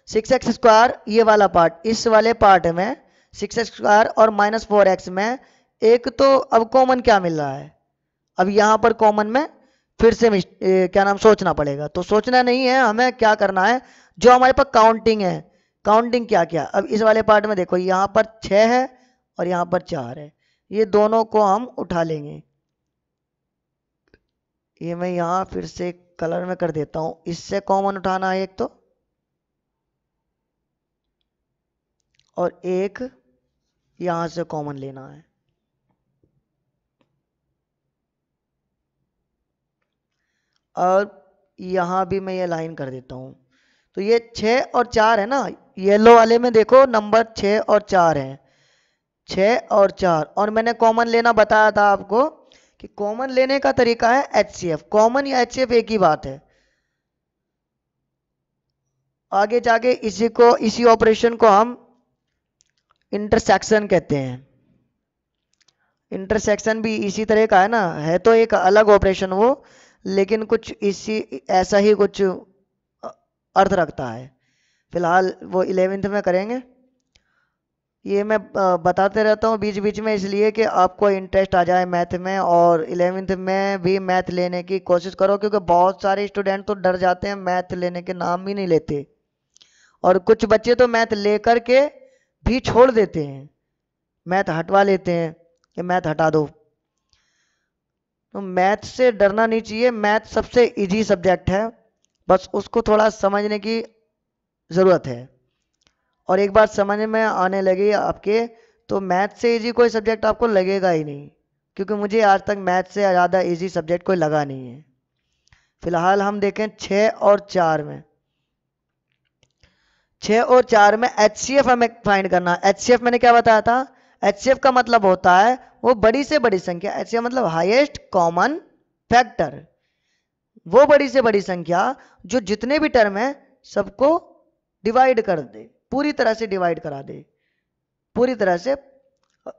Speaker 1: 6x², ये वाला पार्ट, इस वाले पार्ट में 6x² और -4x में एक तो अब कॉमन क्या मिल रहा है, अब यहां पर कॉमन में फिर से क्या नाम सोचना पड़ेगा। तो सोचना नहीं है, हमें क्या करना है, जो हमारे पास काउंटिंग है, काउंटिंग क्या क्या। अब इस वाले पार्ट में देखो, यहां पर 6 है और यहां पर 4 है, ये दोनों को हम उठा लेंगे। ये मैं यहां फिर से कलर में कर देता हूं, इससे कॉमन उठाना है एक तो, और एक यहां से कॉमन लेना है। और यहां भी मैं ये लाइन कर देता हूं। तो ये 6 और 4 है ना, येलो वाले में देखो नंबर 6 और 4 है, 6 और 4, और मैंने कॉमन लेना बताया था आपको कि कॉमन लेने का तरीका है HCF। कॉमन या HCF एक ही बात है। आगे जाके इसी ऑपरेशन को हम इंटरसेक्शन कहते हैं। इंटरसेक्शन भी इसी तरह का है ना, है तो एक अलग ऑपरेशन वो, लेकिन कुछ इसी ऐसा ही कुछ अर्थ रखता है। फिलहाल वो 11th में करेंगे। ये मैं बताते रहता हूँ बीच बीच में, इसलिए कि आपको इंटरेस्ट आ जाए मैथ में, और 11th में भी मैथ लेने की कोशिश करो, क्योंकि बहुत सारे स्टूडेंट तो डर जाते हैं, मैथ लेने के नाम ही नहीं लेते, और कुछ बच्चे तो मैथ लेकर के भी छोड़ देते हैं, मैथ हटवा लेते हैं कि मैथ हटा दो। तो मैथ से डरना नहीं चाहिए, मैथ सबसे इजी सब्जेक्ट है, बस उसको थोड़ा समझने की ज़रूरत है, और एक बार समझ में आने लगी आपके, तो मैथ से इजी कोई सब्जेक्ट आपको लगेगा ही नहीं, क्योंकि मुझे आज तक मैथ से ज़्यादा इजी सब्जेक्ट कोई लगा नहीं है। फिलहाल हम देखें 6 और 4 में, 6 और 4 में HCF हमें फाइंड करना। HCF मैंने क्या बताया था, HCF का मतलब होता है वो बड़ी से बड़ी संख्या, HCF मतलब हाईएस्ट कॉमन फैक्टर, वो बड़ी से बड़ी संख्या जो जितने भी टर्म है सबको डिवाइड कर दे, पूरी तरह से डिवाइड करा दे, पूरी तरह से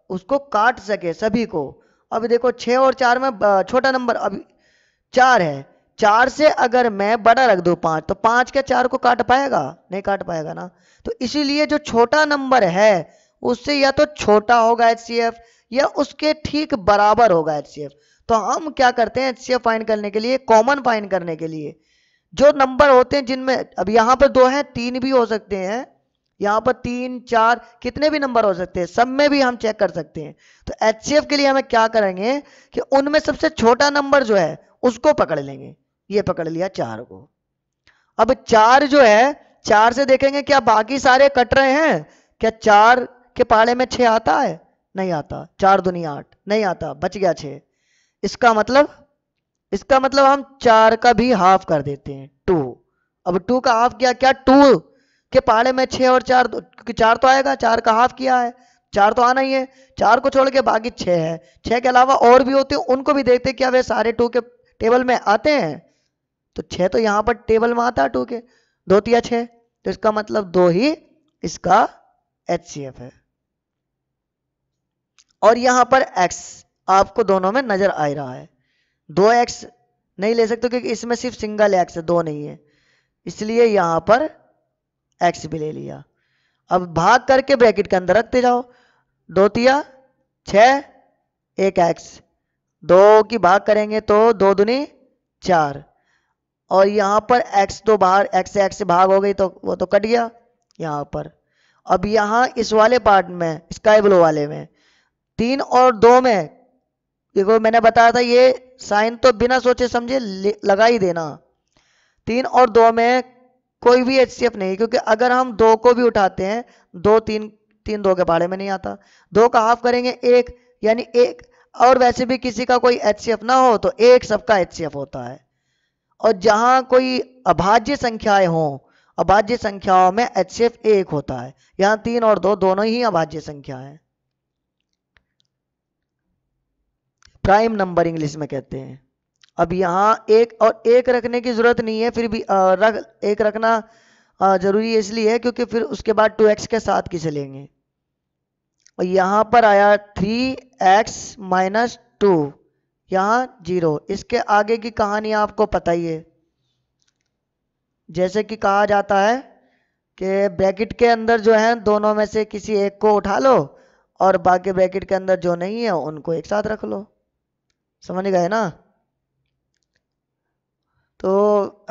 Speaker 1: उसको काट सके सभी को। अब देखो 6 और 4 में छोटा नंबर अब 4 है, 4 से अगर मैं बड़ा रख दूं 5, तो 5 क्या 4 को काट पाएगा, नहीं काट पाएगा ना। तो इसीलिए जो छोटा नंबर है उससे या तो छोटा होगा HCF या उसके ठीक बराबर होगा HCF। तो हम क्या करते हैं HCF फाइंड करने के लिए, कॉमन फाइंड करने के लिए, जो नंबर होते हैं जिनमें, अब यहां पर 2 हैं, 3 भी हो सकते हैं, यहां पर 3 4 कितने भी नंबर हो सकते हैं, सब में भी हम चेक कर सकते हैं। तो HCF के लिए हमें क्या करेंगे कि उनमें सबसे छोटा नंबर जो है उसको पकड़ लेंगे, ये पकड़ लिया 4 को। अब 4 जो है, 4 से देखेंगे क्या बाकी सारे कट रहे हैं, क्या 4 के पाड़े में 6 आता है, नहीं आता, 4 दूनी 8 नहीं आता, बच गया 6। इसका मतलब हम 4 का भी हाफ कर देते हैं, 2। अब 2 का हाफ किया, क्या 2 के पाड़े में 6 और 4, क्योंकि 4 तो आएगा, 4 का हाफ किया है, 4 तो आना ही है, 4 को छोड़ के बाकी 6 है, 6 के अलावा और भी होते हैं, उनको भी देखते क्या वे सारे 2 के टेबल में आते हैं। तो 6 तो यहां पर टेबल में आता है 2 के, 2 तिया 6, तो इसका मतलब 2 ही इसका HCF है। और यहां पर x आपको दोनों में नजर आ रहा है, 2x नहीं ले सकते क्योंकि इसमें सिर्फ सिंगल x है, 2 नहीं है, इसलिए यहां पर x भी ले लिया। अब भाग करके ब्रैकेट के अंदर रखते जाओ, 2 तिया 6, 1 एक्स, 2 की भाग करेंगे तो 2 दूनी 4, और यहाँ पर x तो बाहर x से भाग हो गई तो वो तो कट गया यहाँ पर। अब यहाँ इस वाले पार्ट में स्काई ब्लू वाले में 3 और 2 में देखो मैंने बताया था ये साइन तो बिना सोचे समझे लगा ही देना। 3 और 2 में कोई भी HCF नहीं, क्योंकि अगर हम 2 को भी उठाते हैं 2 3 3 2 के बारे में नहीं आता, 2 का हाफ करेंगे 1, यानी 1, और वैसे भी किसी का कोई HCF ना हो तो 1 सबका HCF होता है। और जहां कोई अभाज्य संख्याएं हों, अभाज्य संख्याओं में HCF 1 होता है। यहां 3 और 2 दोनों ही अभाज्य संख्या है, प्राइम नंबर इंग्लिश में कहते हैं। अब यहाँ 1 और 1 रखने की जरूरत नहीं है, फिर भी एक रखना जरूरी इसलिए है क्योंकि फिर उसके बाद 2x के साथ किसे लेंगे। और यहाँ पर आया 3x माइनस 2, यहाँ 0। इसके आगे की कहानी आपको पता ही है, जैसे कि कहा जाता है कि ब्रैकेट के अंदर जो है दोनों में से किसी एक को उठा लो और बाकी ब्रैकेट के अंदर जो नहीं है उनको एक साथ रख लो। समझ गए ना? तो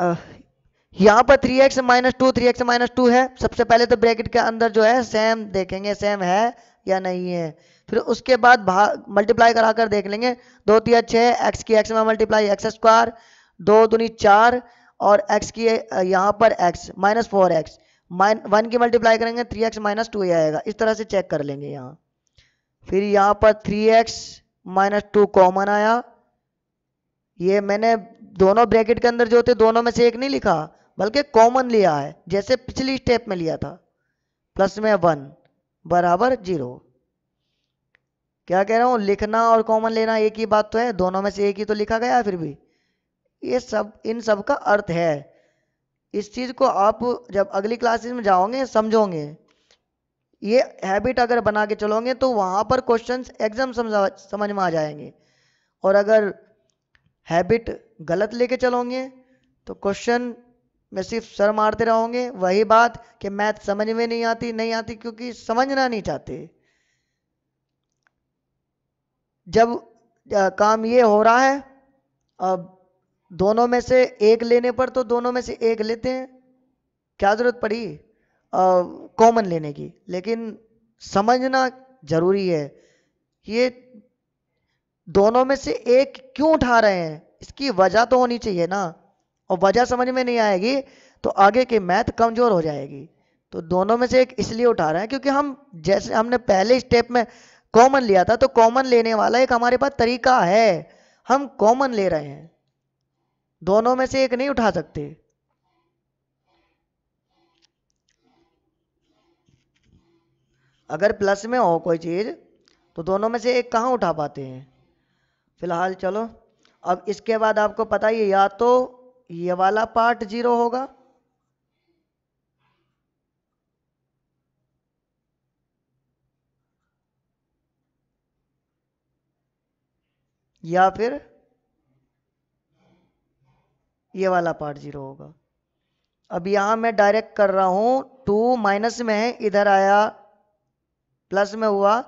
Speaker 1: यहाँ पर 3x माइनस 2 3x माइनस 2 है। सबसे पहले तो ब्रैकेट के अंदर जो है सेम देखेंगे, सेम है या नहीं है। फिर उसके बाद भाग मल्टीप्लाई कराकर देख लेंगे, 2 3 6, x की x में मल्टीप्लाई एक्स स्क्वायर, 2 दूनी 4, और x की यहाँ पर x माइनस 4x, 1 की मल्टीप्लाई करेंगे 3x माइनस 2 आएगा। इस तरह से चेक कर लेंगे यहाँ। फिर यहाँ पर 3x माइनस 2 कॉमन आया, ये मैंने दोनों ब्रैकेट के अंदर जो होते दोनों में से एक नहीं लिखा बल्कि कॉमन लिया है, जैसे पिछली स्टेप में लिया था। प्लस में 1 बराबर 0। क्या कह रहा हूं, लिखना और कॉमन लेना एक ही बात तो है, दोनों में से एक ही तो लिखा गया है। फिर भी ये सब, इन सब का अर्थ है। इस चीज को आप जब अगली क्लासेस में जाओगे समझोगे। ये हैबिट अगर बना के चलोगे तो वहां पर क्वेश्चंस एग्जाम समझ में आ जाएंगे। और अगर हैबिट गलत लेके चलोगे तो क्वेश्चन में सिर्फ सर मारते रहोगे। वही बात कि मैथ समझ में नहीं आती क्योंकि समझना नहीं चाहते। जब काम ये हो रहा है, अब दोनों में से एक लेने पर तो दोनों में से एक लेते हैं, क्या जरूरत पड़ी कॉमन लेने की। लेकिन समझना जरूरी है, ये दोनों में से एक क्यों उठा रहे हैं इसकी वजह तो होनी चाहिए ना। और वजह समझ में नहीं आएगी तो आगे की मैथ कमजोर हो जाएगी। तो दोनों में से एक इसलिए उठा रहे हैं क्योंकि हम, जैसे हमने पहले स्टेप में कॉमन लिया था, तो कॉमन लेने वाला एक हमारे पास तरीका है, हम कॉमन ले रहे हैं, दोनों में से एक नहीं उठा सकते। अगर प्लस में हो कोई चीज तो दोनों में से एक कहां उठा पाते हैं। फिलहाल चलो, अब इसके बाद आपको पता ही है, या तो ये वाला पार्ट 0 होगा या फिर ये वाला पार्ट 0 होगा। अब यहां मैं डायरेक्ट कर रहा हूं, 2 माइनस में है, इधर आया प्लस में हुआ,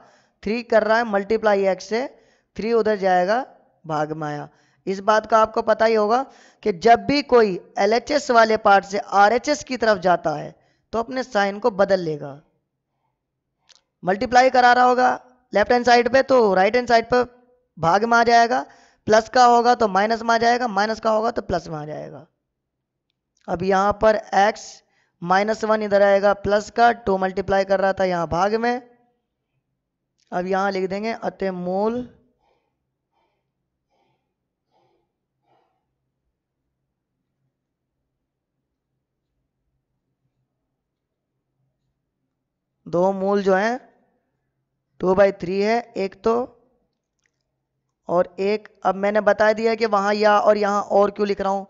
Speaker 1: 3 कर रहा है मल्टीप्लाई x से, 3 उधर जाएगा भाग में आया। इस बात का आपको पता ही होगा कि जब भी कोई LHS वाले पार्ट से RHS की तरफ जाता है तो अपने साइन को बदल लेगा। मल्टीप्लाई करा रहा होगा लेफ्ट हैंड साइड पे तो राइट हैंड साइड पे भाग में आ जाएगा, प्लस का होगा तो माइनस में आ जाएगा, माइनस का होगा तो प्लस में आ जाएगा। अब यहाँ पर x माइनस 1 इधर आएगा प्लस का, 2 मल्टीप्लाई कर रहा था यहाँ भाग में। अब यहाँ लिख देंगे अतः मूल दो मूल जो है 2/3 है एक तो, और एक, अब मैंने बता दिया कि वहां या और यहां और क्यों लिख रहा हूं,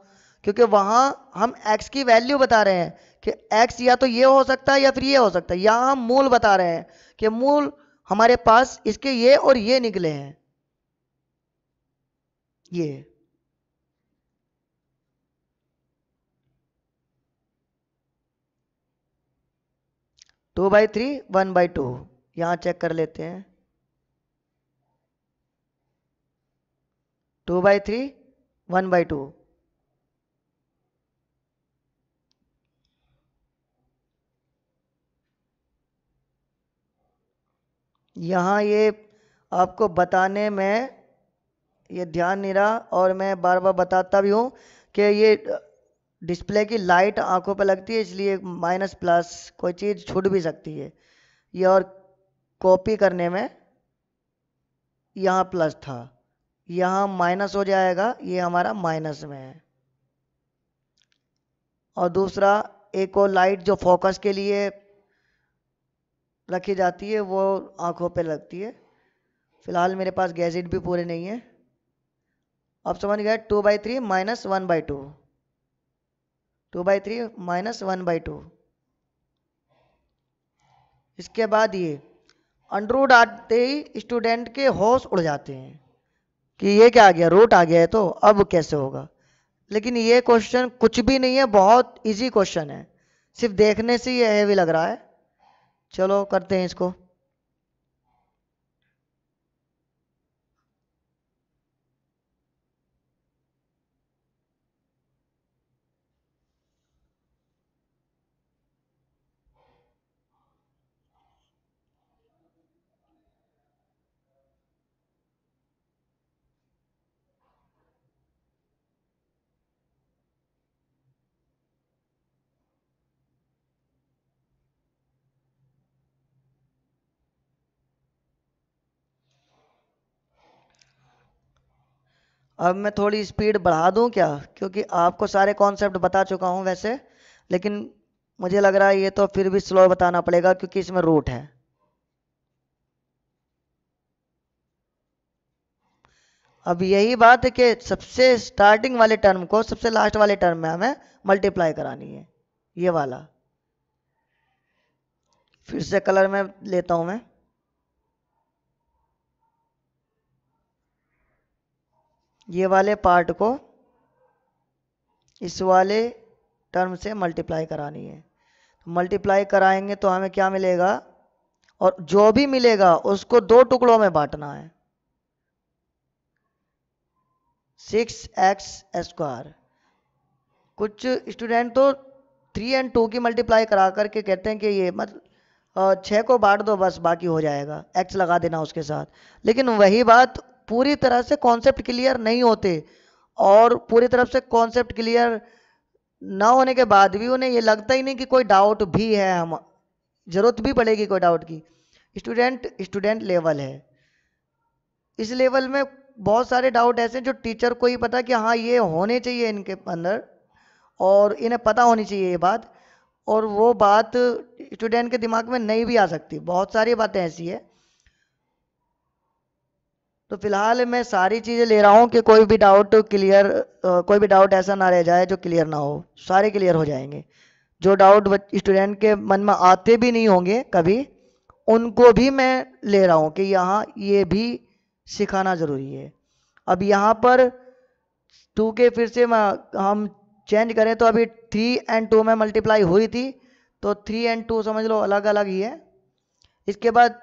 Speaker 1: क्योंकि वहां हम x की वैल्यू बता रहे हैं कि x या तो ये हो सकता है या फिर ये हो सकता है। यहां हम मूल बता रहे हैं कि मूल हमारे पास इसके ये और ये निकले हैं। ये 2/3 1/2, यहाँ चेक कर लेते हैं। 2/3 1/2, यहाँ ये आपको बताने में ये ध्यान नहीं रहा, और मैं बार बार बताता भी हूँ कि ये डिस्प्ले की लाइट आंखों पर लगती है, इसलिए माइनस प्लस कोई चीज़ छूट भी सकती है ये, और कॉपी करने में यहाँ प्लस था, यहाँ माइनस हो जाएगा, ये हमारा माइनस में है। और दूसरा, एक और लाइट जो फोकस के लिए रखी जाती है वो आंखों पे लगती है। फिलहाल मेरे पास गैजेट भी पूरे नहीं है। अब समझ गए, 2/3 माइनस 1/2, 2/3 माइनस 1/2। इसके बाद ये अंडरवुड आते ही स्टूडेंट के होश उड़ जाते हैं कि ये क्या आ गया, रूट आ गया है, तो अब कैसे होगा। लेकिन ये क्वेश्चन कुछ भी नहीं है, बहुत इजी क्वेश्चन है, सिर्फ देखने से ये हैवी लग रहा है। चलो करते हैं इसको। अब मैं थोड़ी स्पीड बढ़ा दूं क्या, क्योंकि आपको सारे कॉन्सेप्ट बता चुका हूं वैसे, लेकिन मुझे लग रहा है ये तो फिर भी स्लो बताना पड़ेगा क्योंकि इसमें रूट है। अब यही बात है कि सबसे स्टार्टिंग वाले टर्म को सबसे लास्ट वाले टर्म में हमें मल्टीप्लाई करानी है, ये वाला। फिर से कलर में लेता हूं मैं, ये वाले पार्ट को इस वाले टर्म से मल्टीप्लाई करानी है। मल्टीप्लाई कराएंगे तो हमें क्या मिलेगा, और जो भी मिलेगा उसको दो टुकड़ों में बांटना है, 6x²। कुछ स्टूडेंट तो 3 और 2 की मल्टीप्लाई करा करके कहते हैं कि ये मतलब 6 को बांट दो बस बाकी हो जाएगा, x लगा देना उसके साथ। लेकिन वही बात, पूरी तरह से कॉन्सेप्ट क्लियर नहीं होते, और पूरी तरफ से कॉन्सेप्ट क्लियर ना होने के बाद भी उन्हें ये लगता ही नहीं कि कोई डाउट भी है, हम जरूरत भी पड़ेगी कोई डाउट की। स्टूडेंट लेवल है, इस लेवल में बहुत सारे डाउट ऐसे जो टीचर को ही पता कि हाँ ये होने चाहिए इनके अंदर, और इन्हें पता होनी चाहिए ये बात, और वो बात स्टूडेंट के दिमाग में नहीं भी आ सकती। बहुत सारी बातें ऐसी है। तो फिलहाल मैं सारी चीज़ें ले रहा हूँ कि कोई भी डाउट क्लियर, कोई भी डाउट ऐसा ना रह जाए जो क्लियर ना हो, सारे क्लियर हो जाएंगे। जो डाउट स्टूडेंट के मन में आते भी नहीं होंगे कभी, उनको भी मैं ले रहा हूँ कि यहाँ ये भी सिखाना ज़रूरी है। अब यहाँ पर 2 के फिर से हम चेंज करें तो अभी 3 और 2 में मल्टीप्लाई हुई थी, तो 3 और 2 समझ लो अलग अलग ही है। इसके बाद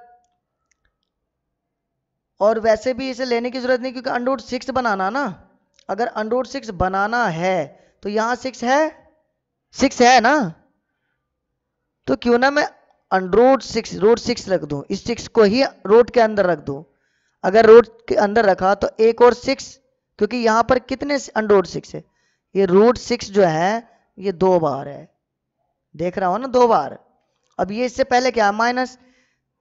Speaker 1: और वैसे भी इसे लेने की जरूरत नहीं, क्योंकि √6 बनाना ना, अगर √6 बनाना है तो यहाँ 6 है, 6 है ना, तो क्यों ना मैं √6 रख दूं, इस 6 को ही रूट के अंदर रख दूं। अगर रूट के अंदर रखा तो एक और 6, क्योंकि यहाँ पर कितने √6 है, ये √6 जो है ये 2 बार है, देख रहा हो ना, 2 बार। अब ये इससे पहले क्या, माइनस,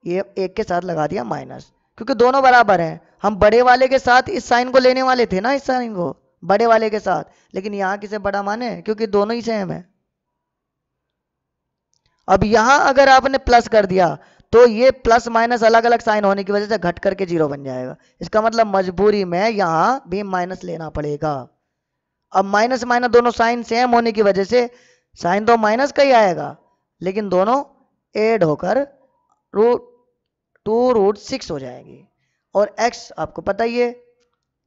Speaker 1: ये एक के साथ लगा दिया माइनस, क्योंकि दोनों बराबर हैं। हम बड़े वाले के साथ इस साइन को लेने वाले थे ना, इस साइन को बड़े वाले के साथ, लेकिन यहाँ किसे बड़ा माने, क्योंकि दोनों ही सेम है। अब यहां अगर आपने प्लस कर दिया तो ये प्लस माइनस अलग अलग साइन होने की वजह से घट करके 0 बन जाएगा। इसका मतलब मजबूरी में यहां भी माइनस लेना पड़ेगा। अब माइनस माइनस दोनों साइन सेम होने की वजह से साइन तो माइनस का ही आएगा, लेकिन दोनों ऐड होकर √2 हो जाएंगी। और x आपको पता ही है,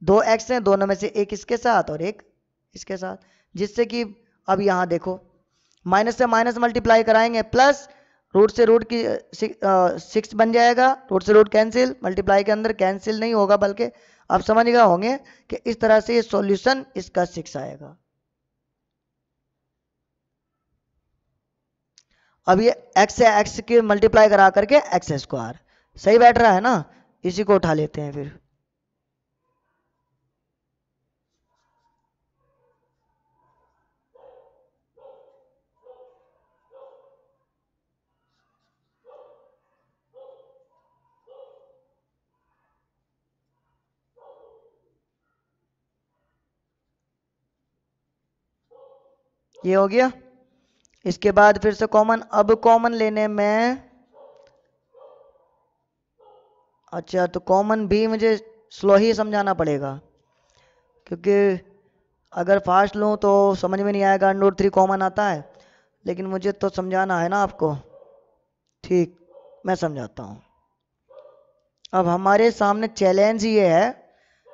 Speaker 1: 2 x हैं, दोनों में से एक इसके साथ और एक इसके साथ, जिससे कि अब यहां देखो माइनस से माइनस मल्टीप्लाई कराएंगे प्लस रूट से रूट की 6 बन जाएगा, रूट से रूट कैंसिल, मल्टीप्लाई के अंदर कैंसिल नहीं होगा, बल्कि आप समझ गए होंगे कि इस तरह से ये सॉल्यूशन इसका 6 आएगा। अब ये x से x के मल्टीप्लाई करा करके एक्स स्क्वायर सही बैठ रहा है ना, इसी को उठा लेते हैं फिर। ये हो गया। इसके बाद फिर से कॉमन, अब कॉमन लेने में, अच्छा तो कॉमन भी मुझे स्लो ही समझाना पड़ेगा, क्योंकि अगर फास्ट लूँ तो समझ में नहीं आएगा। अंडर 3 कॉमन आता है, लेकिन मुझे तो समझाना है ना आपको। ठीक, मैं समझाता हूँ। अब हमारे सामने चैलेंज ये है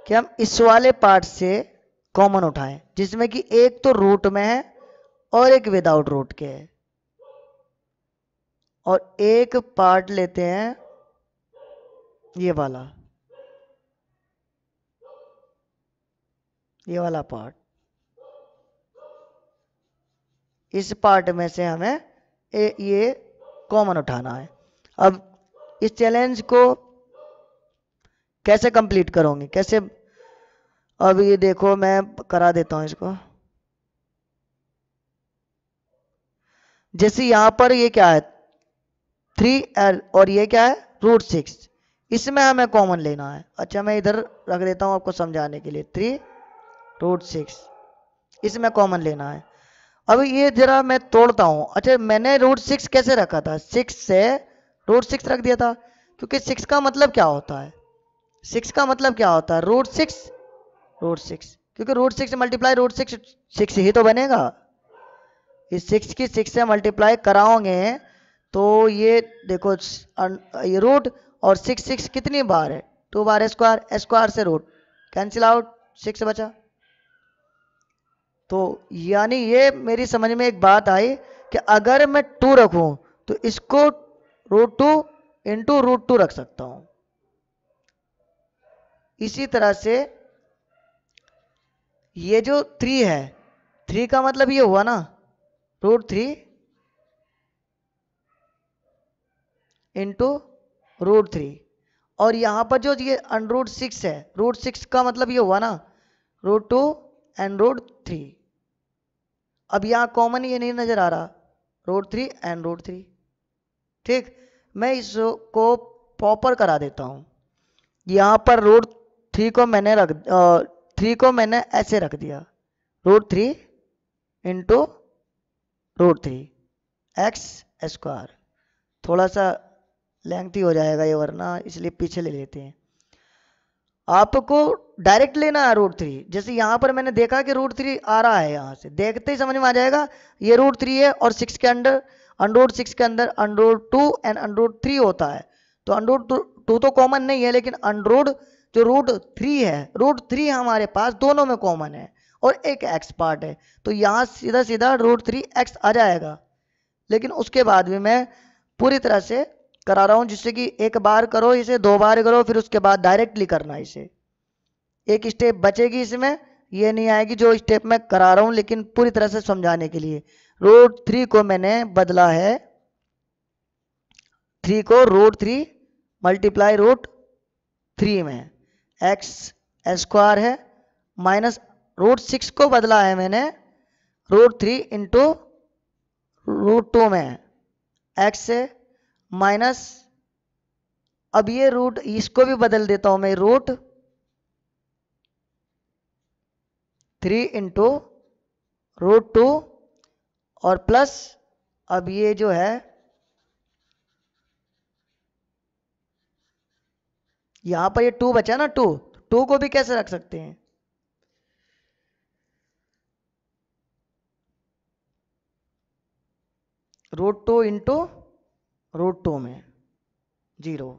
Speaker 1: कि हम इस वाले पार्ट से कॉमन उठाएं, जिसमें कि एक तो रूट में है और एक विदाउट रूट के है, और एक पार्ट लेते हैं ये वाला, ये वाला पार्ट। इस पार्ट में से हमें ये कॉमन उठाना है। अब इस चैलेंज को कैसे कंप्लीट करोगे, कैसे? अब ये देखो, मैं करा देता हूं इसको। जैसे यहां पर ये क्या है 3 और ये क्या है √6, इसमें हमें कॉमन लेना है। अच्छा मैं इधर रख देता हूं आपको समझाने के लिए, 3√6 इसमें कॉमन लेना है। अब ये जरा मैं तोड़ता हूं। अच्छा मैंने √6 कैसे रखा था, 6 से √6 रख दिया था, क्योंकि 6 का मतलब क्या होता है, 6 का मतलब क्या होता है √6, क्योंकि √6 मल्टीप्लाई √6 6 ही तो बनेगा। इस 6 की 6 से मल्टीप्लाई कराओगे तो ये देखो ये रूट और 6 कितनी बार है, 2 बार स्क्वायर, स्क्वायर से रूट कैंसिल आउट, 6 बचा। तो यानी ये मेरी समझ में एक बात आई कि अगर मैं 2 रखूं तो इसको √2 इंटू √2 रख सकता हूं। इसी तरह से ये जो 3 है, 3 का मतलब ये हुआ ना √3 इंटू √3, और यहां पर जो ये √6 है, √6 का मतलब ये हुआ ना √2 एंड √3। अब यहां कॉमन ये नहीं नजर आ रहा, √3 एंड √3। ठीक, मैं इसको प्रॉपर करा देता हूं। यहां पर √3 को मैंने 3 को मैंने ऐसे रख दिया, √3 इंटू √3 एक्स स्क्वायर। थोड़ा सा लेंथी हो जाएगा ये वरना, इसलिए पीछे ले लेते हैं। आपको डायरेक्ट लेना है √3। जैसे यहां पर मैंने देखा कि √3 आ रहा है, यहां से देखते ही समझ में आ जाएगा ये √3 है, और 6 के अंदर √6 के अंदर √2 एंड √3 होता है। तो √2 तो कॉमन नहीं है, लेकिन जो √3 है, √3 हमारे पास दोनों में कॉमन है, और एक एक्स पार्ट है, तो यहां सीधा सीधा √3 एक्स आ जाएगा। लेकिन उसके बाद भी मैं पूरी तरह से करा रहा हूं, जिससे कि एक बार करो इसे, 2 बार करो, फिर उसके बाद डायरेक्टली करना इसे। एक स्टेप बचेगी इसमें, ये नहीं आएगी जो स्टेप मैं करा रहा हूं, लेकिन पूरी तरह से समझाने के लिए। √3 को मैंने बदला है, 3 को √3 मल्टीप्लाई √3 में एक्स स्क्वायर है, माइनस √6 को बदला है मैंने √3 इंटू √2 में एक्स से, माइनस अब ये रूट इसको भी बदल देता हूं मैं, √3 इंटू √2 और प्लस, अब ये जो है यहां पर ये 2 बचा ना, 2 को भी कैसे रख सकते हैं, √2 इंटू √2 में 0।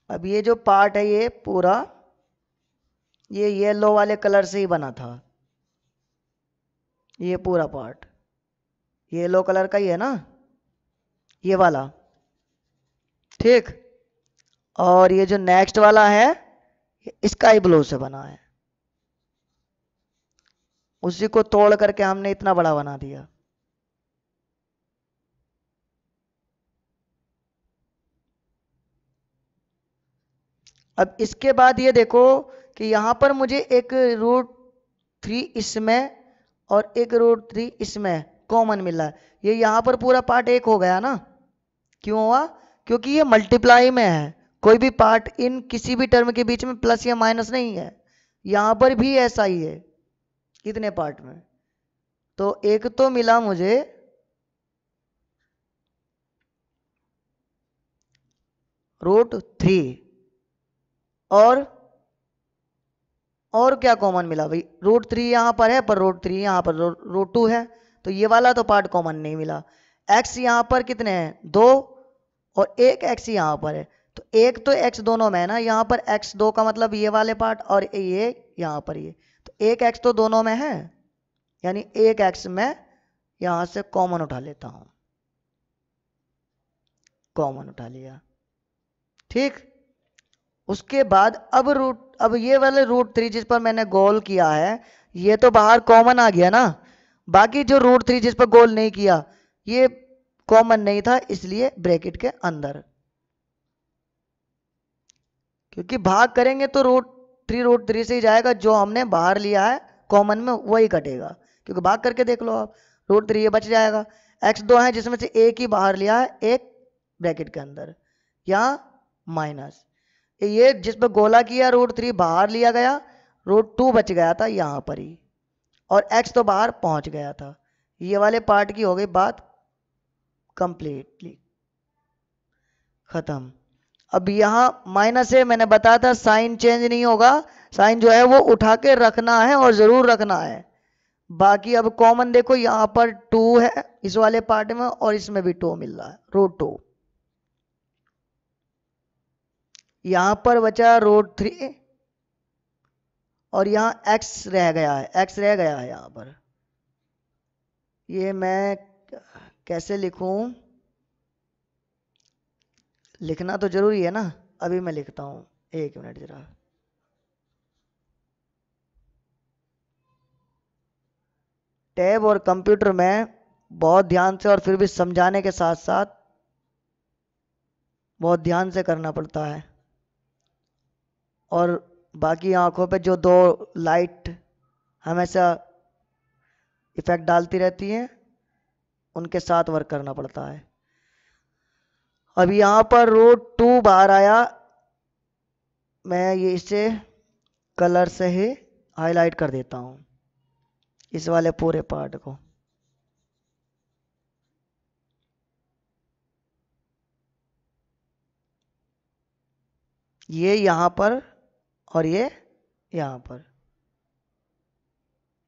Speaker 1: अब ये जो पार्ट है ये पूरा ये येलो वाले कलर से ही बना था, ये पूरा पार्ट ये येलो कलर का ही है ना, ये वाला, ठीक। और ये जो नेक्स्ट वाला है ये स्काई ब्लू से बना है, उसी को तोड़ करके हमने इतना बड़ा बना दिया। अब इसके बाद ये देखो कि यहां पर मुझे एक √3 इसमें और एक √3 इसमें कॉमन मिला है। ये यहां पर पूरा पार्ट एक हो गया ना, क्यों हुआ? क्योंकि ये मल्टीप्लाई में है, कोई भी पार्ट इन किसी भी टर्म के बीच में प्लस या माइनस नहीं है। यहां पर भी ऐसा ही है, कितने पार्ट में। तो एक तो मिला मुझे √3 और क्या कॉमन मिला भाई, √3 यहां पर है पर √3 यहां पर √2 है, तो ये वाला तो पार्ट कॉमन नहीं मिला। x यहां पर कितने हैं, 2, और एक x यहां पर है, तो एक तो x दोनों में है ना, यहां पर x 2 का मतलब ये वाले पार्ट और ये यहां पर ये, तो एक x तो दोनों में है, यानी एक x मैं यहां से कॉमन उठा लेता हूं, कॉमन उठा लिया, ठीक। उसके बाद अब ये वाले √3 जिस पर मैंने गोल किया है ये तो बाहर कॉमन आ गया ना, बाकी जो √3 जिस पर गोल नहीं किया ये कॉमन नहीं था, इसलिए ब्रैकेट के अंदर, क्योंकि भाग करेंगे तो √3 से ही जाएगा, जो हमने बाहर लिया है कॉमन में वही कटेगा, क्योंकि भाग करके देख लो आप, √3 ये बच जाएगा। x2 है जिसमें से एक ही बाहर लिया है, एक ब्रैकेट के अंदर, यहाँ माइनस, ये जिस पर गोला किया √3 बाहर लिया गया, √2 बच गया था यहां पर ही, और x तो बाहर पहुंच गया था। ये वाले पार्ट की हो गई बात कंप्लीटली खत्म। अब यहां माइनस है, मैंने बताया था साइन चेंज नहीं होगा, साइन जो है वो उठा के रखना है और जरूर रखना है। बाकी अब कॉमन देखो यहां पर 2 है इस वाले पार्ट में, और इसमें भी 2 मिल रहा है, √2। यहां पर बचा √3 और यहां x रह गया है, x रह गया है यहां पर। ये मैं कैसे लिखूं, लिखना तो जरूरी है ना, अभी मैं लिखता हूं, एक मिनट जरा। टैब और कंप्यूटर में बहुत ध्यान से और फिर भी समझाने के साथ साथ बहुत ध्यान से करना पड़ता है, और बाकी आंखों पे जो 2 लाइट हमेशा इफेक्ट डालती रहती हैं उनके साथ वर्क करना पड़ता है। अब यहां पर √2 बाहर आया, मैं ये इसे कलर से ही हाईलाइट कर देता हूं, इस वाले पूरे पार्ट को। ये यहां पर और ये यहां पर,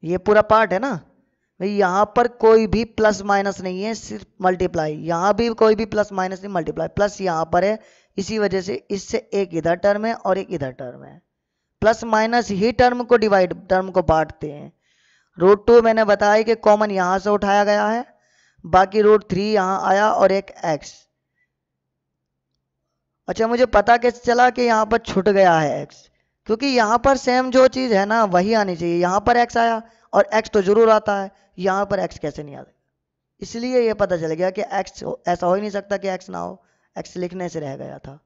Speaker 1: ये पूरा पार्ट है ना भाई, यहां पर कोई भी प्लस माइनस नहीं है, सिर्फ मल्टीप्लाई, यहां भी कोई भी प्लस माइनस नहीं, मल्टीप्लाई प्लस यहां पर है, इसी वजह से इससे एक इधर टर्म है और एक इधर टर्म है, प्लस माइनस ही टर्म को बांटते हैं। √2 मैंने बताया कि कॉमन यहां से उठाया गया है, बाकी √3 यहां आया और एक x। अच्छा, मुझे पता कैसे चला कि यहां पर छूट गया है x, क्योंकि यहां पर सेम जो चीज है ना वही आनी चाहिए, यहां पर x आया और x तो जरूर आता है, यहां पर x कैसे नहीं आता, इसलिए ये पता चल गया कि x ऐसा हो ही नहीं सकता कि x ना हो, x लिखने से रह गया था।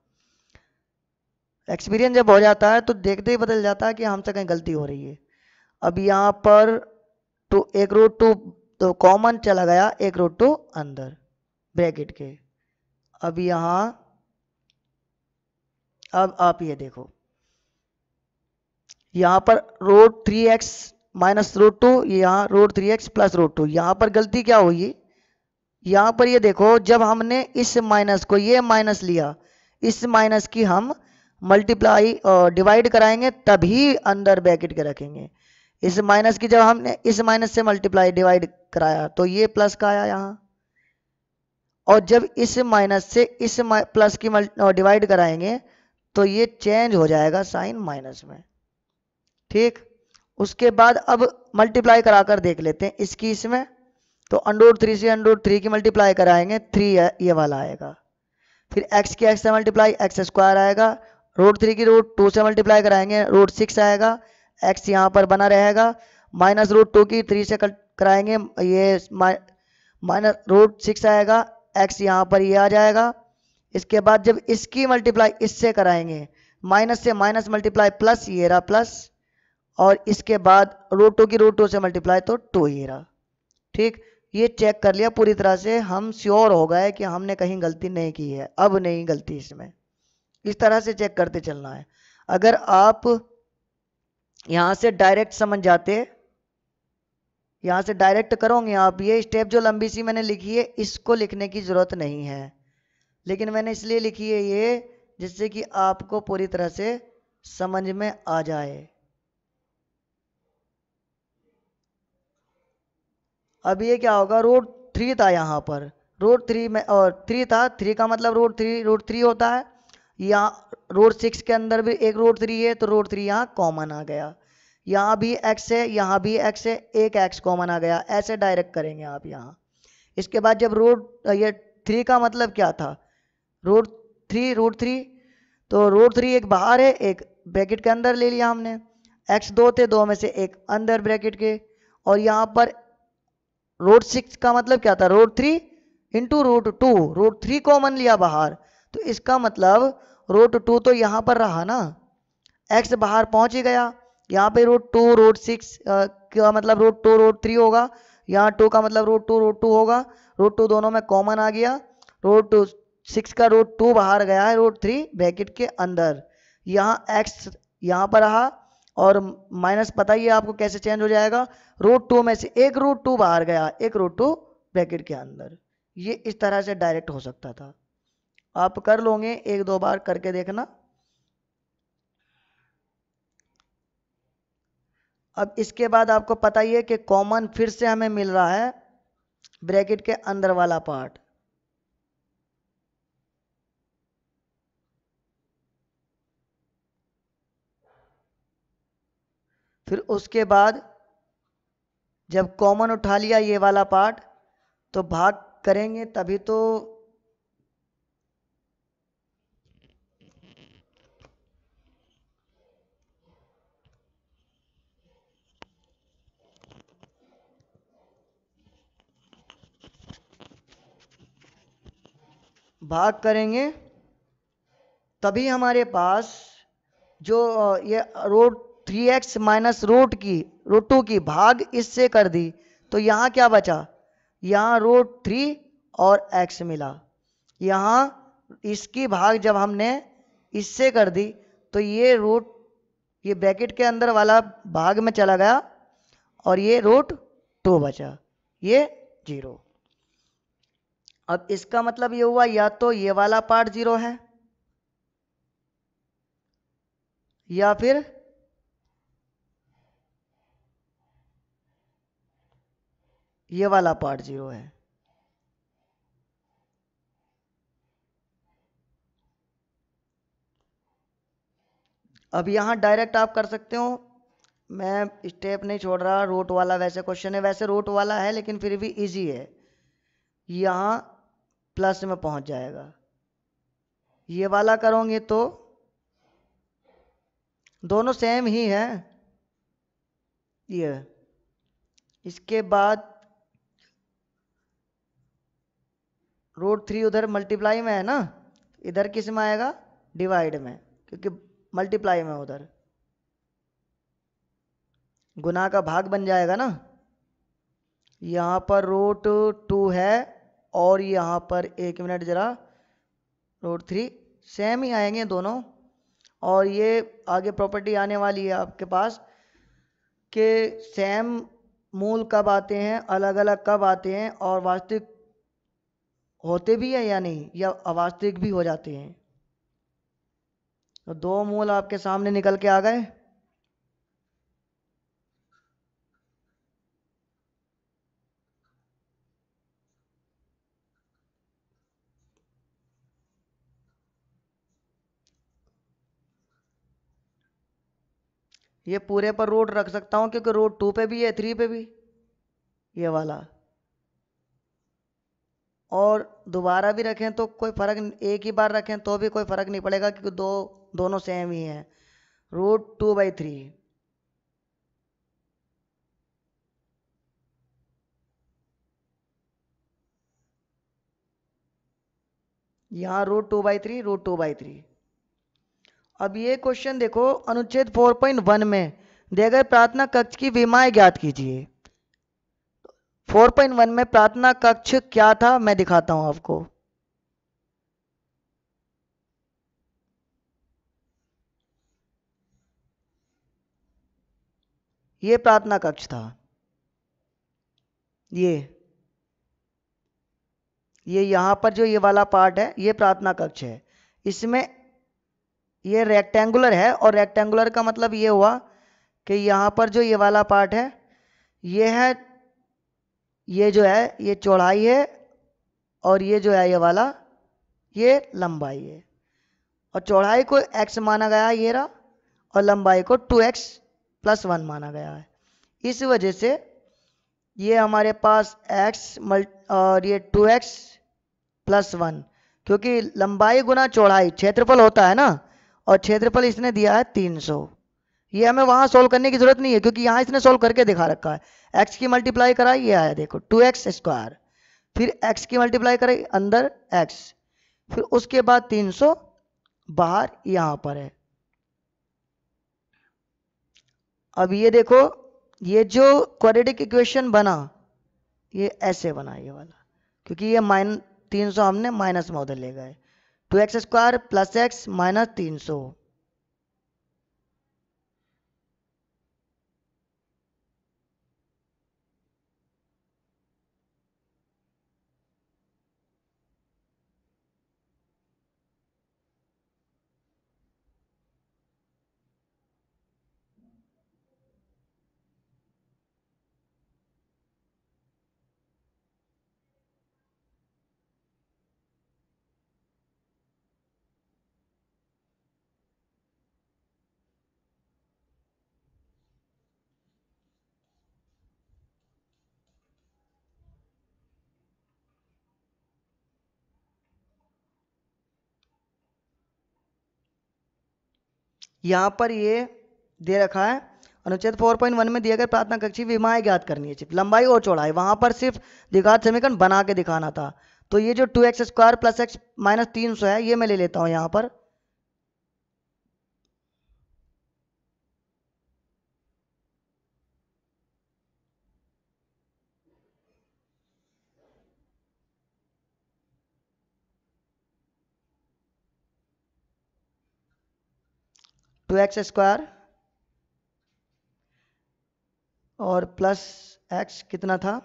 Speaker 1: एक्सपीरियंस जब हो जाता है तो देखते ही बदल जाता है कि हमसे कहीं गलती हो रही है। अब यहाँ पर एक √2 तो कॉमन चला गया, एक √2 अंदर ब्रैकेट के। अब यहाँ अब आप ये देखो, यहाँ पर √3x माइनस √2, यहाँ √3x प्लस √2, यहाँ पर गलती क्या हुई, यहाँ पर ये देखो जब हमने इस माइनस को ये माइनस लिया, इस माइनस की हम मल्टीप्लाई डिवाइड कराएंगे तभी अंदर ब्रैकेट के रखेंगे। इस माइनस की जब हमने इस माइनस से मल्टीप्लाई डिवाइड कराया तो ये प्लस का आया यहाँ, और जब इस माइनस से इस प्लस की डिवाइड कराएंगे तो ये चेंज हो जाएगा साइन माइनस में, ठीक। उसके बाद अब मल्टीप्लाई कराकर देख लेते हैं इसकी इसमें। तो √3 से √3 की मल्टीप्लाई कराएंगे, 3 ये वाला आएगा। फिर x की x से मल्टीप्लाई x² आएगा। √3 की √2 से मल्टीप्लाई कराएंगे, √6 आएगा। x यहाँ पर बना रहेगा। माइनस √2 की 3 से कराएंगे, ये माइनस √6 आएगा। x यहाँ पर ये आ जाएगा। इसके बाद जब इसकी मल्टीप्लाई इससे कराएंगे, माइनस से माइनस मल्टीप्लाई प्लस, ये रहा प्लस। और इसके बाद √2 की √2 से मल्टीप्लाई तो 2 ये रहा। ठीक, ये चेक कर लिया पूरी तरह से, हम श्योर हो गए कि हमने कहीं गलती नहीं की है, अब नहीं गलती इसमें। इस तरह से चेक करते चलना है। अगर आप यहां से डायरेक्ट समझ जाते, यहां से डायरेक्ट करोगे आप, ये स्टेप जो लंबी सी मैंने लिखी है इसको लिखने की जरूरत नहीं है, लेकिन मैंने इसलिए लिखी है ये जिससे कि आपको पूरी तरह से समझ में आ जाए। अब ये क्या होगा, √3 था यहाँ पर, √3 में और 3 था, 3 का मतलब √3 होता है। यहाँ √6 के अंदर भी एक √3 है, तो √3 यहाँ कॉमन आ गया। यहाँ भी x है, यहाँ भी x है, एक x कॉमन आ गया। ऐसे डायरेक्ट करेंगे आप यहाँ। इसके बाद जब ये 3 का मतलब क्या था, √3, तो √3 एक बाहर है, एक ब्रैकेट के अंदर ले लिया हमने। x 2 थे, 2 में से एक अंदर ब्रैकेट के। और यहाँ पर √6 का मतलब क्या था, √3 इंटू √2, √3 कॉमन लिया बाहर, तो इसका मतलब √2 तो यहाँ पर रहा ना, x बाहर पहुंच ही गया। यहाँ पे √2 √6 का मतलब √2 √3 होगा, यहाँ 2 का मतलब √2 √2 होगा। √2 दोनों में कॉमन आ गया, √6 का √2 बाहर गया है √3 ब्रैकेट के अंदर। यहाँ x यहाँ पर रहा, और माइनस पता ही है आपको कैसे चेंज हो जाएगा, √2 में से एक √2 बाहर गया, एक √2 ब्रैकेट के अंदर। ये इस तरह से डायरेक्ट हो सकता था। आप कर लोगे, एक दो बार करके देखना। अब इसके बाद आपको पता ही है कि कॉमन फिर से हमें मिल रहा है ब्रैकेट के अंदर वाला पार्ट। फिर उसके बाद जब कॉमन उठा लिया ये वाला पार्ट, तो भाग करेंगे तभी तो। भाग करेंगे तभी हमारे पास जो ये √3x माइनस √2 की भाग इससे कर दी, तो यहाँ क्या बचा, यहाँ √3 और x मिला। यहाँ इसकी भाग जब हमने इससे कर दी, तो ये ब्रैकेट के अंदर वाला भाग में चला गया, और ये √2 बचा, ये 0। अब इसका मतलब ये हुआ, या तो ये वाला पार्ट 0 है, या फिर ये वाला पार्ट 0 है। अब यहाँ डायरेक्ट आप कर सकते हो, मैं स्टेप नहीं छोड़ रहा। रूट वाला वैसे क्वेश्चन है, वैसे रूट वाला है लेकिन फिर भी इजी है। यहाँ प्लस में पहुंच जाएगा। ये वाला करोगे तो दोनों सेम ही है। ये इसके बाद √3 उधर मल्टीप्लाई में है ना, इधर किस में आएगा, डिवाइड में, क्योंकि मल्टीप्लाई में उधर गुना का भाग बन जाएगा ना। यहाँ पर √2 है, और यहाँ पर 1 मिनट जरा, √3 सेम ही आएंगे दोनों। और ये आगे प्रॉपर्टी आने वाली है आपके पास कि सेम मूल कब आते हैं, अलग अलग कब आते हैं, और वास्तविक होते भी हैं या नहीं, या अवास्तविक भी हो जाते हैं। तो दो मूल आपके सामने निकल के आ गए। ये पूरे पर रूट रख सकता हूँ क्योंकि रूट 2 पे भी है 3 पे भी, ये वाला। और दोबारा भी रखें तो कोई फर्क, एक ही बार रखें तो भी कोई फर्क नहीं पड़ेगा क्योंकि दोनों सेम ही हैं। √2/3 यहाँ √2/3 √2/3। अब ये क्वेश्चन देखो, अनुच्छेद 4.1 में दिए गए प्रार्थना कक्ष की विमाएं ज्ञात कीजिए। 4.1 में प्रार्थना कक्ष क्या था मैं दिखाता हूं आपको। ये प्रार्थना कक्ष था, ये यहां पर जो ये वाला पार्ट है ये प्रार्थना कक्ष है। इसमें ये रेक्टेंगुलर है और रेक्टेंगुलर का मतलब ये हुआ कि यहां पर जो ये वाला पार्ट है ये है, ये जो है ये चौड़ाई है और ये जो है ये वाला ये लंबाई है। और चौड़ाई को x माना गया है ये रहा, और लंबाई को 2x+1 माना गया है। इस वजह से ये हमारे पास और ये 2x+1, क्योंकि लंबाई गुना चौड़ाई क्षेत्रफल होता है ना, और क्षेत्रफल इसने दिया है 300। ये हमें वहां सोल्व करने की जरूरत नहीं है क्योंकि यहां इसने सोल्व करके दिखा रखा है। x की मल्टीप्लाई कराई, ये आया देखो 2x², फिर x की मल्टीप्लाई कराई अंदर x, फिर उसके बाद 300 बाहर यहां पर है। अब ये देखो, ये जो क्वाड्रेटिक इक्वेशन बना ये ऐसे बना ये वाला, क्योंकि ये -300 हमने माइनस में उधर ले गए। 2x² + x - 300। यहां पर ये दे रखा है, अनुच्छेद 4.1 में दिए गए प्रार्थना कक्ष की विमाएं ज्ञात करनी है, सिर्फ लंबाई और चौड़ाई। वहां पर सिर्फ द्विघात समीकरण बना के दिखाना था। तो ये जो 2x² + x - 300 है ये मैं ले लेता हूं यहां पर। टू x² और प्लस x कितना था,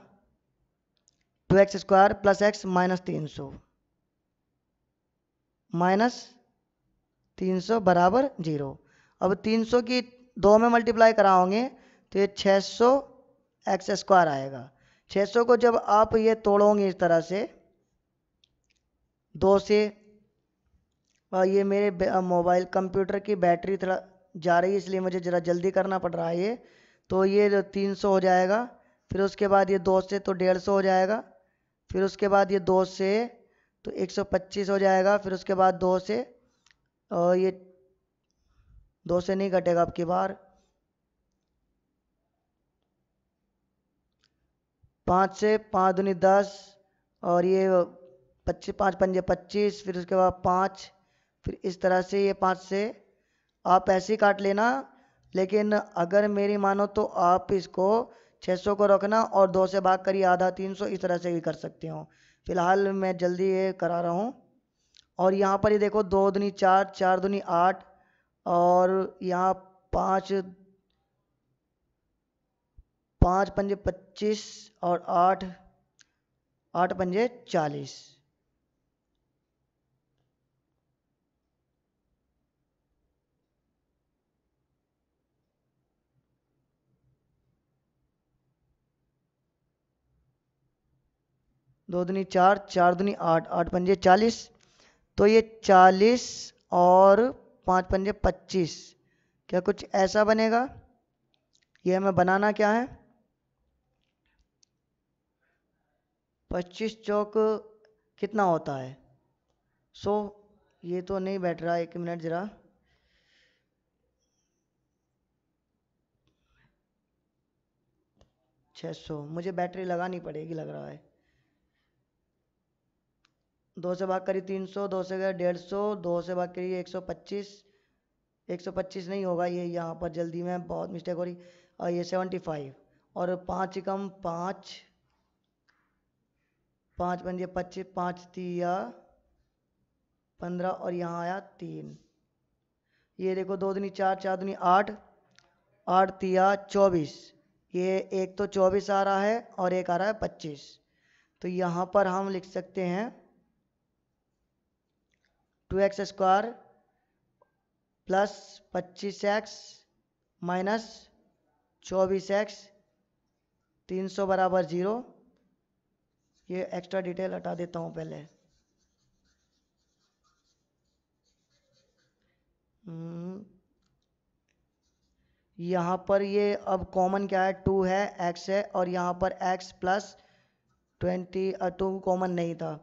Speaker 1: 2x² + x - 300 -300 बराबर 0। अब 300 की 2 में मल्टीप्लाई कराओगे तो ये 600x² आएगा। 600 को जब आप ये तोड़ोगे इस तरह से 2 से, ये मेरे मोबाइल कंप्यूटर की बैटरी थोड़ा जा रही है इसलिए मुझे ज़रा जल्दी करना पड़ रहा है ये। तो ये 300 हो जाएगा, फिर उसके बाद ये 2 से तो 150 हो जाएगा, फिर उसके बाद ये 2 से तो 125 हो जाएगा, फिर उसके बाद 2 से ये 2 से नहीं घटेगा अब की बार, 5 से 5 दूनी 10, और ये 25 5 पंजे 25, फिर उसके बाद 5, फिर इस तरह से ये 5 से आप ऐसे ही काट लेना। लेकिन अगर मेरी मानो तो आप इसको 600 को रखना और 2 से भाग करिए आधा 300, इस तरह से भी कर सकते हो। फिलहाल मैं जल्दी ये करा रहा हूँ। और यहाँ पर ये देखो 2 दूनी 4, 4 दूनी 8, और यहाँ 5 5 पंजे 25 और 8 8 पंजे 40। दो दूनी 4, 4 दूनी 8, 8 पंजे 40, तो ये 40 और 5 पंजे 25, क्या कुछ ऐसा बनेगा। ये हमें बनाना क्या है, 25 चौक कितना होता है 100। ये तो नहीं बैठ रहा, 1 मिनट जरा, मुझे बैटरी लगानी पड़ेगी लग रहा है। 2 से भाग करी 300, 2 से गया 150, 2 से भाग करी 125, 125 नहीं होगा ये, यहाँ पर जल्दी में बहुत मिस्टेक हो रही। और ये 75, और 5 ही कम 5, 5 पंजे 25, 5 तिया 15, और यहाँ आया 3। ये देखो 2 दूनी 4, 4 दूनी 8, 8 तिया 24। ये एक तो 24 आ रहा है और एक आ रहा है 25। तो यहाँ पर हम लिख सकते हैं 2x square plus 25x minus 24x 300 बराबर 0। ये एक्स्ट्रा डिटेल हटा देता हूँ पहले। यहाँ पर ये अब कॉमन क्या है, 2 है, x है, और यहाँ पर x प्लस 20, 2 कॉमन नहीं था,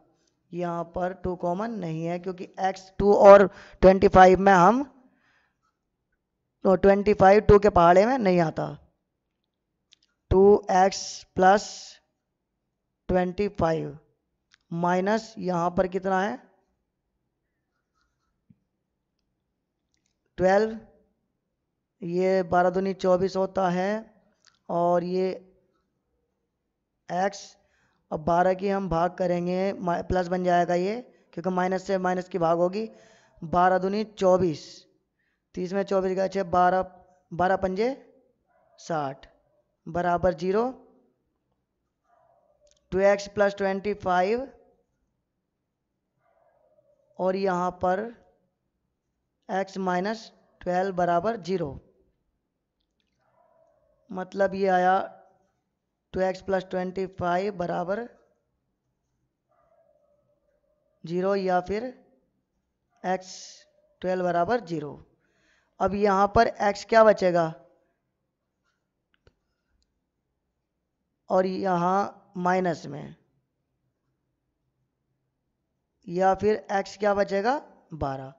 Speaker 1: यहाँ पर 2 कॉमन नहीं है क्योंकि x 2 और 25 में हम तो 25 2 के पहाड़े में नहीं आता। 2x प्लस 25 माइनस यहाँ पर कितना है 12, ये 12 दूनी 24 होता है, और ये x, अब 12 की हम भाग करेंगे प्लस बन जाएगा ये, क्योंकि माइनस से माइनस की भाग होगी। 12 दूनी 24, 30 में 24 का 6, 12, 12 पंजे 60 बराबर 0। 2x प्लस 25, और यहाँ पर x माइनस 12 बराबर 0। मतलब ये आया 2x प्लस 25 बराबर 0, या फिर x 12 बराबर 0। अब यहाँ पर x क्या बचेगा, और यहाँ माइनस में, या फिर x क्या बचेगा 12।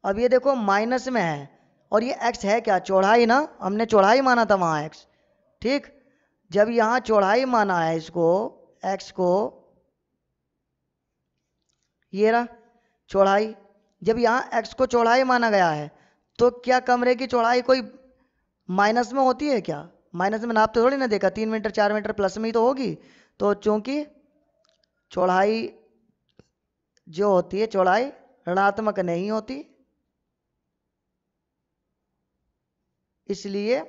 Speaker 1: अब ये देखो माइनस में है, और ये x है क्या, चौड़ाई ना, हमने चौड़ाई माना था वहाँ x, ठीक। जब यहाँ चौड़ाई माना है इसको, x को, ये रहा चौड़ाई, जब यहाँ x को चौड़ाई माना गया है तो क्या कमरे की चौड़ाई कोई माइनस में होती है क्या, माइनस में नापते थोड़ी ना देखा, 3 मीटर 4 मीटर प्लस में ही तो होगी। तो चूंकि चौड़ाई जो होती है, चौड़ाई ऋणात्मक नहीं होती, इसलिए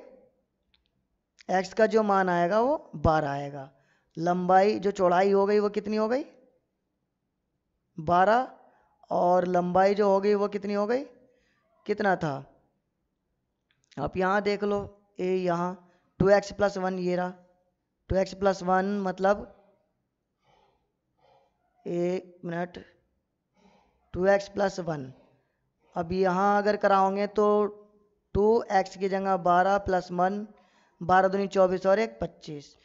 Speaker 1: x का जो मान आएगा वो 12 आएगा। लंबाई जो चौड़ाई हो गई वो कितनी हो गई 12, और लंबाई जो हो गई वो कितनी हो गई, कितना था आप यहाँ देख लो, ए यहाँ 2x प्लस 1, ये रहा 2x प्लस 1, मतलब 1 मिनट 2x प्लस 1। अब यहाँ अगर कराओगे तो 2x की जगह 12 प्लस 1, 12 दूनी 24 और 1 25।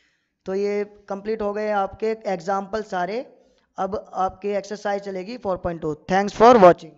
Speaker 1: तो ये कंप्लीट हो गए आपके एग्जाम्पल सारे। अब आपकी एक्सरसाइज चलेगी 4.2। Thanks for watching.